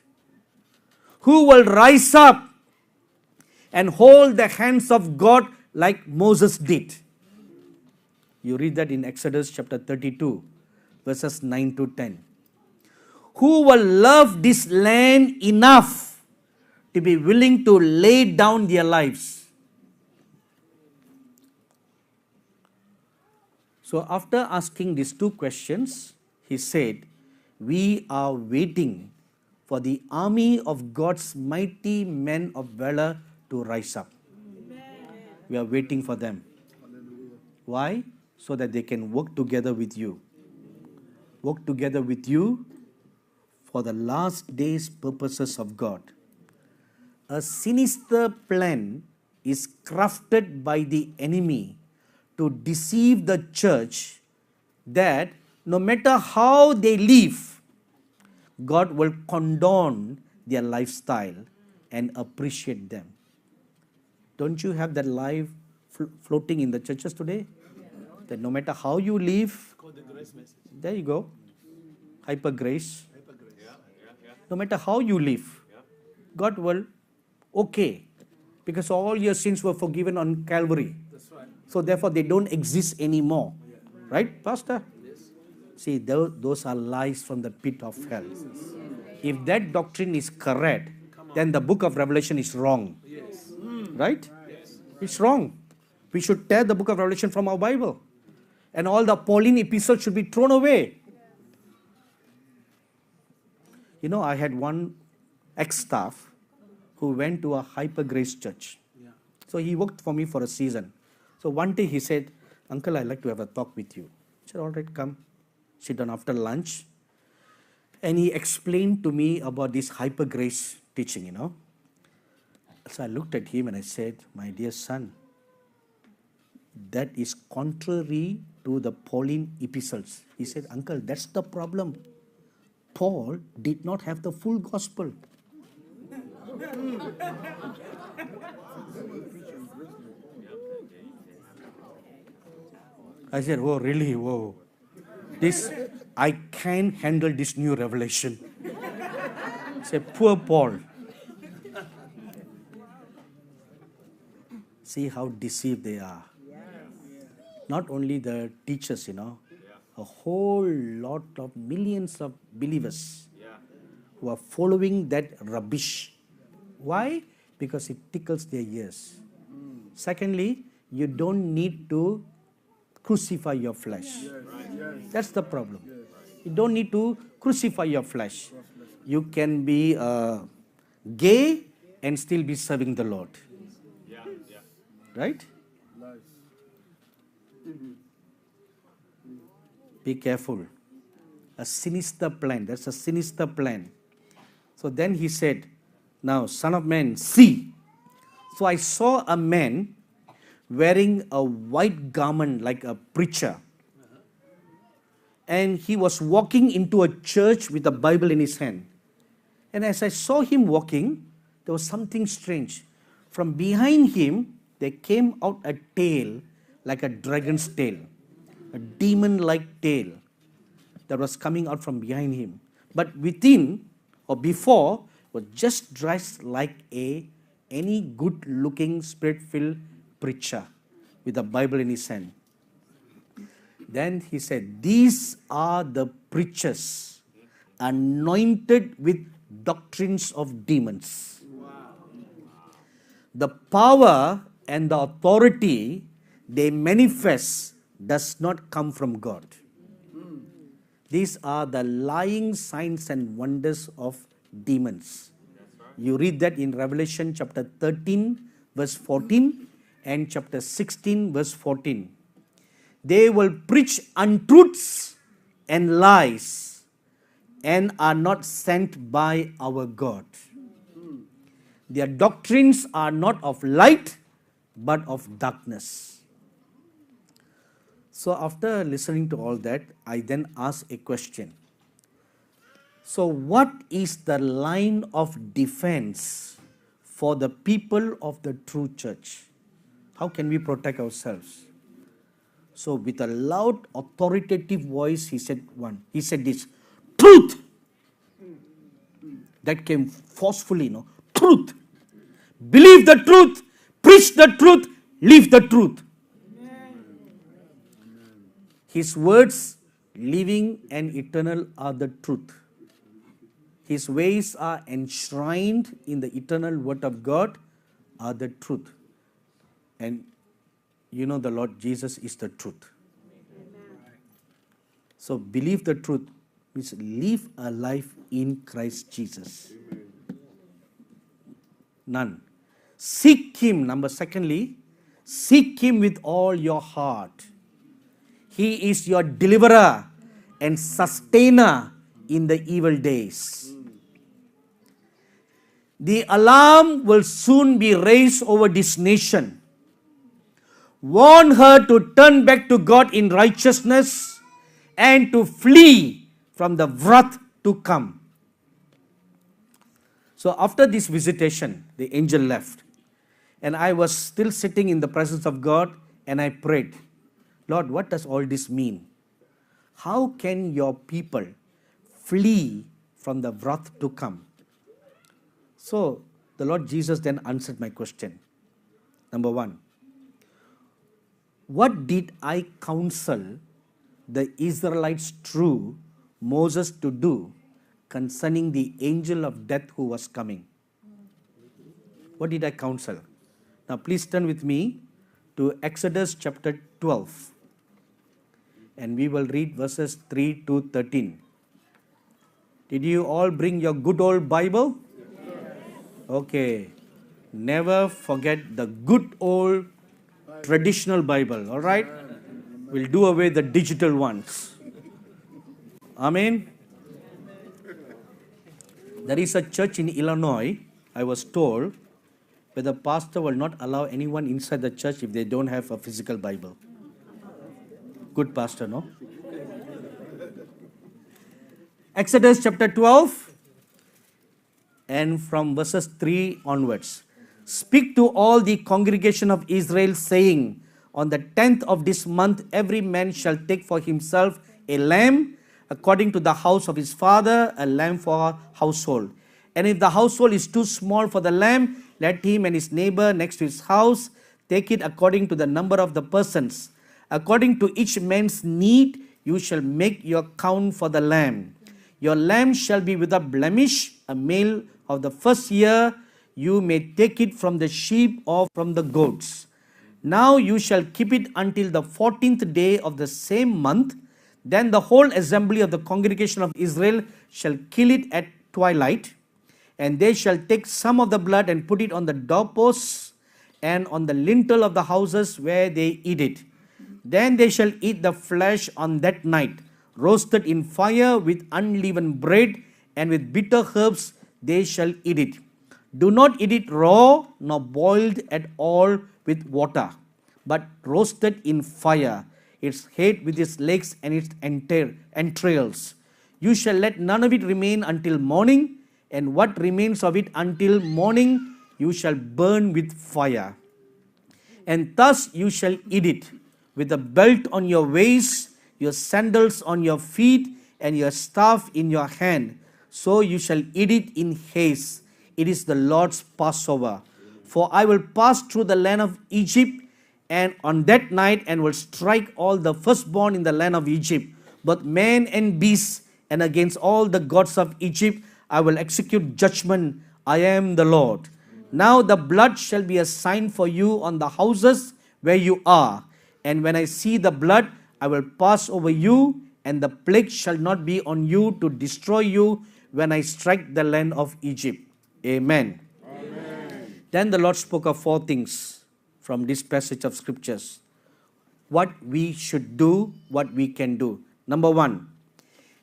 Who will rise up and hold the hands of God like Moses did? You read that in Exodus chapter 32, verses 9 to 10. Who will love this land enough to be willing to lay down their lives? So after asking these two questions, he said, we are waiting for the army of God's mighty men of valor to rise up. Amen. We are waiting for them. Hallelujah. Why? So that they can work together with you. Work together with you for the last days purposes of God. A sinister plan is crafted by the enemy to deceive the church that no matter how they live, God will condone their lifestyle and appreciate them. Don't you have that life floating in the churches today? That no matter how you live, there you go, hyper grace. No matter how you live, God will, okay, because all your sins were forgiven on Calvary. So therefore they don't exist anymore. Right, Pastor? See, those are lies from the pit of hell. If that doctrine is correct, then the book of Revelation is wrong. Right? It's wrong. We should tear the book of Revelation from our Bible. And all the Pauline epistles should be thrown away. You know, I had one ex-staff who went to a hyper grace church. So he worked for me for a season. So one day he said, Uncle, I'd like to have a talk with you. I said, all right, come. Sit down after lunch. And he explained to me about this hyper grace teaching, you know. So I looked at him and I said, my dear son, that is contrary to the Pauline epistles. He said, Uncle, that's the problem. Paul did not have the full gospel. I said, oh, really? Whoa. I can't handle this new revelation. I said, poor Paul. See how deceived they are. Not only the teachers, you know, a whole lot of millions of believers who are following that rubbish. Why? Because it tickles their ears. Secondly, you don't need to crucify your flesh. That's the problem. You don't need to crucify your flesh. You can be gay and still be serving the Lord. Right? Be careful. A sinister plan. That's a sinister plan. So then he said, now, son of man, see. So I saw a man wearing a white garment like a preacher. And he was walking into a church with a Bible in his hand. And as I saw him walking, there was something strange. From behind him, there came out a tail like a dragon's tail, a demon-like tail that was coming out from behind him. But within or before was just dressed like any good-looking, spirit-filled preacher with a Bible in his hand. Then he said, these are the preachers anointed with doctrines of demons. The power and the authority they manifest does not come from God. These are the lying signs and wonders of demons. You read that in Revelation chapter 13, verse 14 and chapter 16, verse 14. They will preach untruths and lies and are not sent by our God. Their doctrines are not of light, but of darkness. So after listening to all that, I then asked a question. So what is the line of defense for the people of the true church? How can we protect ourselves? So with a loud, authoritative voice, he said this, truth. That came forcefully, truth. Believe the truth, preach the truth, live the truth. His words, living and eternal, are the truth. His ways are enshrined in the eternal word of God, are the truth. And the Lord Jesus is the truth. So believe the truth means live a life in Christ Jesus. None. Seek Him. Secondly, seek Him with all your heart. He is your deliverer and sustainer in the evil days. The alarm will soon be raised over this nation. Warn her to turn back to God in righteousness and to flee from the wrath to come. So after this visitation, the angel left. And I was still sitting in the presence of God and I prayed, Lord, what does all this mean? How can your people flee from the wrath to come? So the Lord Jesus then answered my question. Number one, what did I counsel the Israelites through Moses to do concerning the angel of death who was coming? What did I counsel? Now please turn with me to Exodus chapter 12. And we will read verses 3 to 13. Did you all bring your good old Bible? Yes. Okay. Never forget the good old traditional Bible, all right? We'll do away the digital ones. Amen. There is a church in Illinois, I was told, where the pastor will not allow anyone inside the church if they don't have a physical Bible. Good pastor, no? Exodus chapter 12 and from verses 3 onwards. Speak to all the congregation of Israel, saying, on the 10th of this month, every man shall take for himself a lamb, according to the house of his father, a lamb for a household. And if the household is too small for the lamb, let him and his neighbor next to his house take it according to the number of the persons. According to each man's need, you shall make your count for the lamb. Your lamb shall be without blemish, a male of the first year. You may take it from the sheep or from the goats. Now you shall keep it until the 14th day of the same month. Then the whole assembly of the congregation of Israel shall kill it at twilight. And they shall take some of the blood and put it on the doorposts and on the lintel of the houses where they eat it. Then they shall eat the flesh on that night, roasted in fire with unleavened bread, and with bitter herbs they shall eat it. Do not eat it raw, nor boiled at all with water, but roasted in fire, its head with its legs and its entrails. You shall let none of it remain until morning, and what remains of it until morning you shall burn with fire. And thus you shall eat it, with a belt on your waist, your sandals on your feet, and your staff in your hand. So you shall eat it in haste. It is the Lord's Passover. For I will pass through the land of Egypt, and on that night, and will strike all the firstborn in the land of Egypt, both man and beast, and against all the gods of Egypt I will execute judgment. I am the Lord. Now the blood shall be a sign for you on the houses where you are. And when I see the blood, I will pass over you, and the plague shall not be on you to destroy you when I strike the land of Egypt. Amen. Amen. Then the Lord spoke of 4 things from this passage of scriptures. What we should do, what we can do. Number 1,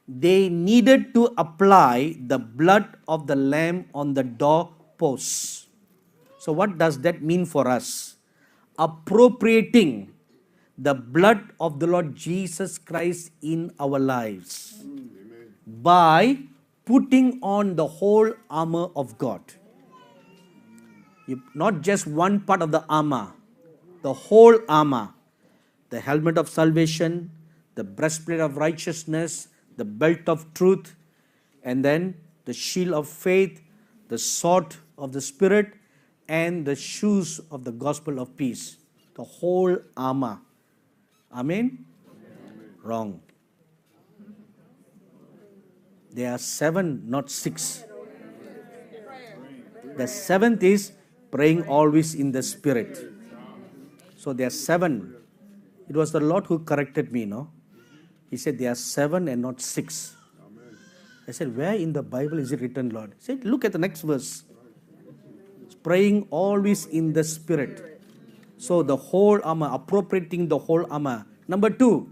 they needed to apply the blood of the lamb on the doorposts. So what does that mean for us? Appropriating the blood of the Lord Jesus Christ in our lives by putting on the whole armor of God. Not just one part of the armor, the whole armor. The helmet of salvation, the breastplate of righteousness, the belt of truth, and then the shield of faith, the sword of the Spirit, and the shoes of the gospel of peace. The whole armor. Amen? Amen. Wrong. There are 7, not 6. The 7th is praying always in the Spirit. So there are 7. It was the Lord who corrected me, no? He said there are 7 and not 6. I said, where in the Bible is it written, Lord? He said, look at the next verse. It's praying always in the Spirit. So the whole armor, appropriating the whole armor. Number 2,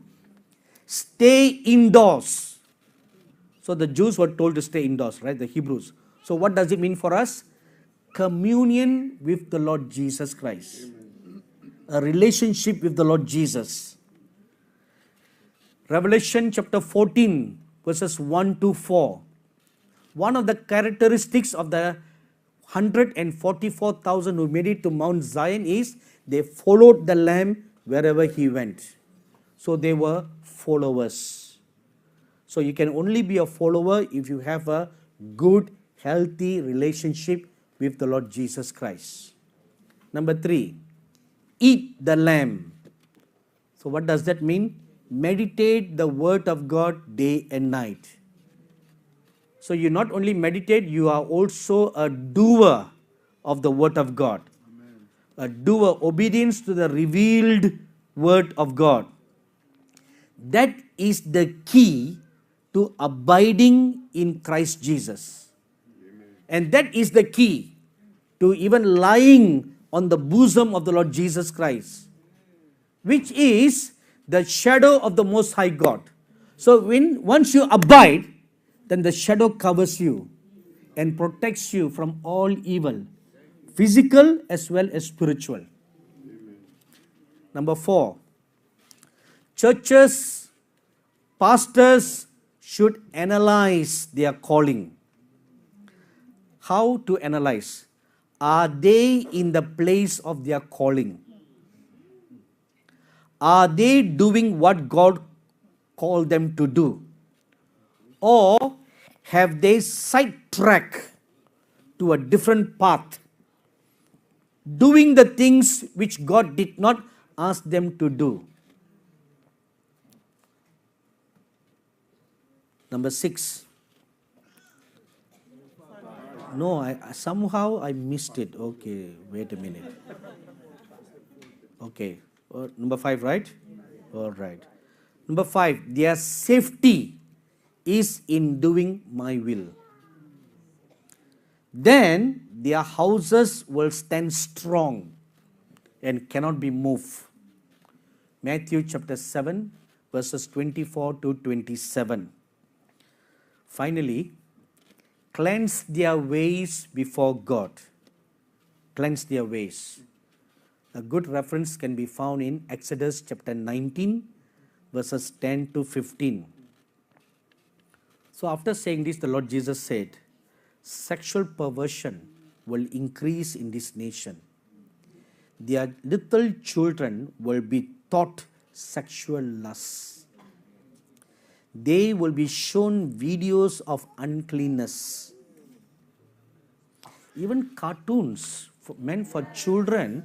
stay indoors. So the Jews were told to stay indoors, right? The Hebrews. So what does it mean for us? Communion with the Lord Jesus Christ. A relationship with the Lord Jesus. Revelation chapter 14, verses 1 to 4. One of the characteristics of the 144,000 who made it to Mount Zion is they followed the Lamb wherever he went. So they were followers. So you can only be a follower if you have a good, healthy relationship with the Lord Jesus Christ. Number 3, eat the lamb. So what does that mean? Meditate the word of God day and night. So you not only meditate, you are also a doer of the word of God. Amen. A doer, obedience to the revealed word of God. That is the key to abiding in Christ Jesus. Amen. And that is the key to even lying on the bosom of the Lord Jesus Christ, which is the shadow of the Most High God. So once you abide, then the shadow covers you and protects you from all evil, physical as well as spiritual. Amen. Number 4, churches, pastors should analyze their calling. How to analyze? Are they in the place of their calling? Are they doing what God called them to do? Or have they sidetracked to a different path, doing the things which God did not ask them to do? Number 6. No, somehow I missed it. Okay, wait a minute. Okay, number 5, right? All right. Number 5, their safety is in doing my will. Then their houses will stand strong and cannot be moved. Matthew chapter 7, verses 24 to 27. Finally, cleanse their ways before God. Cleanse their ways. A good reference can be found in Exodus chapter 19, verses 10 to 15. So after saying this, the Lord Jesus said, sexual perversion will increase in this nation. Their little children will be taught sexual lusts. They will be shown videos of uncleanness. Even cartoons meant for children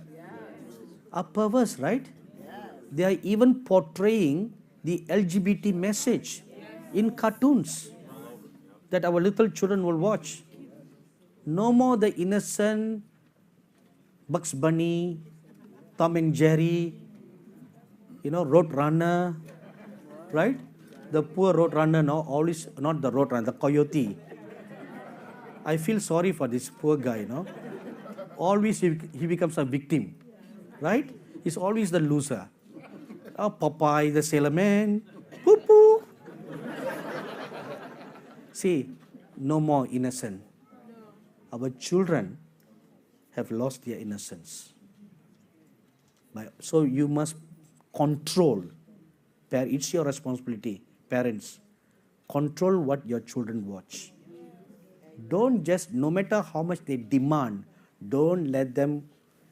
are perverse, right? They are even portraying the LGBT message in cartoons that our little children will watch. No more the innocent Bugs Bunny, Tom and Jerry, Road Runner, right? The poor Road Runner now, always, not the Road Runner, the coyote. I feel sorry for this poor guy, Always he becomes a victim, right? He's always the loser. Oh, Popeye, the sailor man, poo-poo. See, no more innocent. Our children have lost their innocence. So you must control. It's your responsibility, parents. Control what your children watch. Don't just, no matter how much they demand, don't let them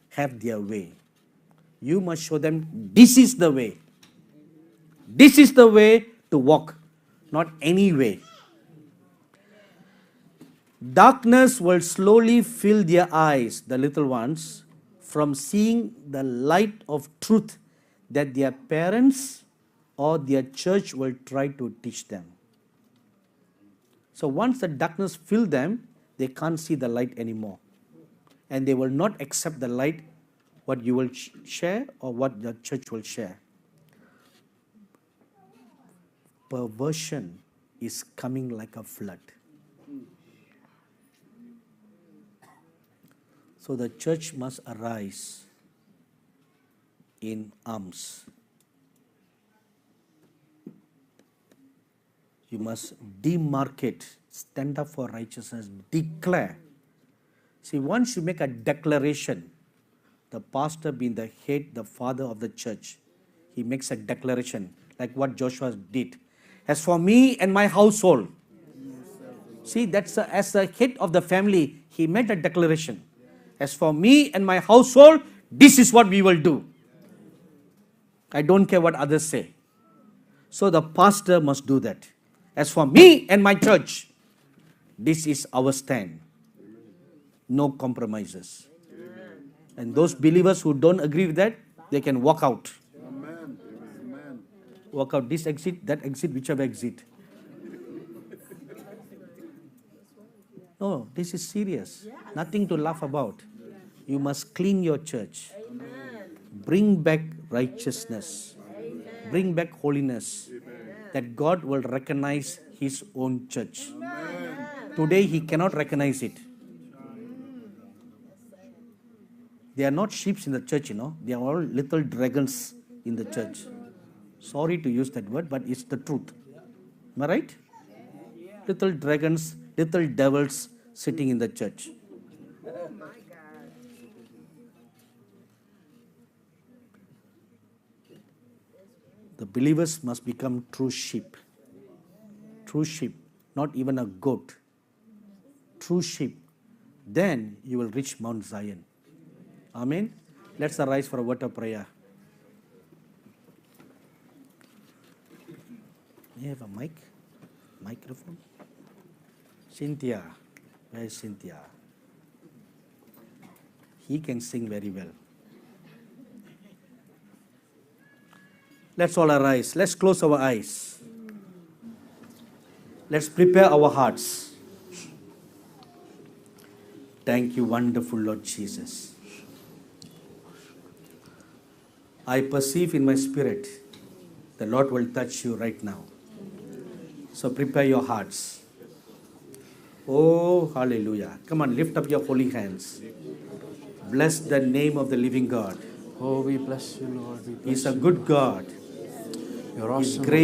have their way. You must show them this is the way. This is the way to walk, not any way. Darkness will slowly fill their eyes, the little ones, from seeing the light of truth that their parents or their church will try to teach them. So once the darkness fills them, they can't see the light anymore. And they will not accept the light, what you will share or what the church will share. Perversion is coming like a flood. So the church must arise in arms. You must demarcate, stand up for righteousness, declare. See, once you make a declaration, the pastor being the head, the father of the church, he makes a declaration like what Joshua did. As for me and my household, see, as the head of the family, he made a declaration. As for me and my household, this is what we will do. I don't care what others say. So the pastor must do that. As for me and my church, this is our stand. No compromises. And those believers who don't agree with that, they can walk out. Amen. Amen. Walk out this exit, that exit, whichever exit. No, this is serious. Nothing to laugh about. You must clean your church. Bring back righteousness. Bring back holiness. That God will recognize His own church. Today He cannot recognize it. They are not sheep in the church, They are all little dragons in the church. Sorry to use that word, but it's the truth. Am I right? Little dragons, little devils sitting in the church. Oh my God. The believers must become true sheep. True sheep, not even a goat. True sheep. Then you will reach Mount Zion. Amen. Let's arise for a word of prayer. You have a microphone? Cynthia. Where is Cynthia? He can sing very well. Let's all arise. Let's close our eyes. Let's prepare our hearts. Thank you, wonderful Lord Jesus. I perceive in my spirit the Lord will touch you right now. So prepare your hearts. Oh, hallelujah. Come on, lift up your holy hands. Bless the name of the living God. Oh, we bless you, Lord. We bless He's a good God. you. You're awesome. Great.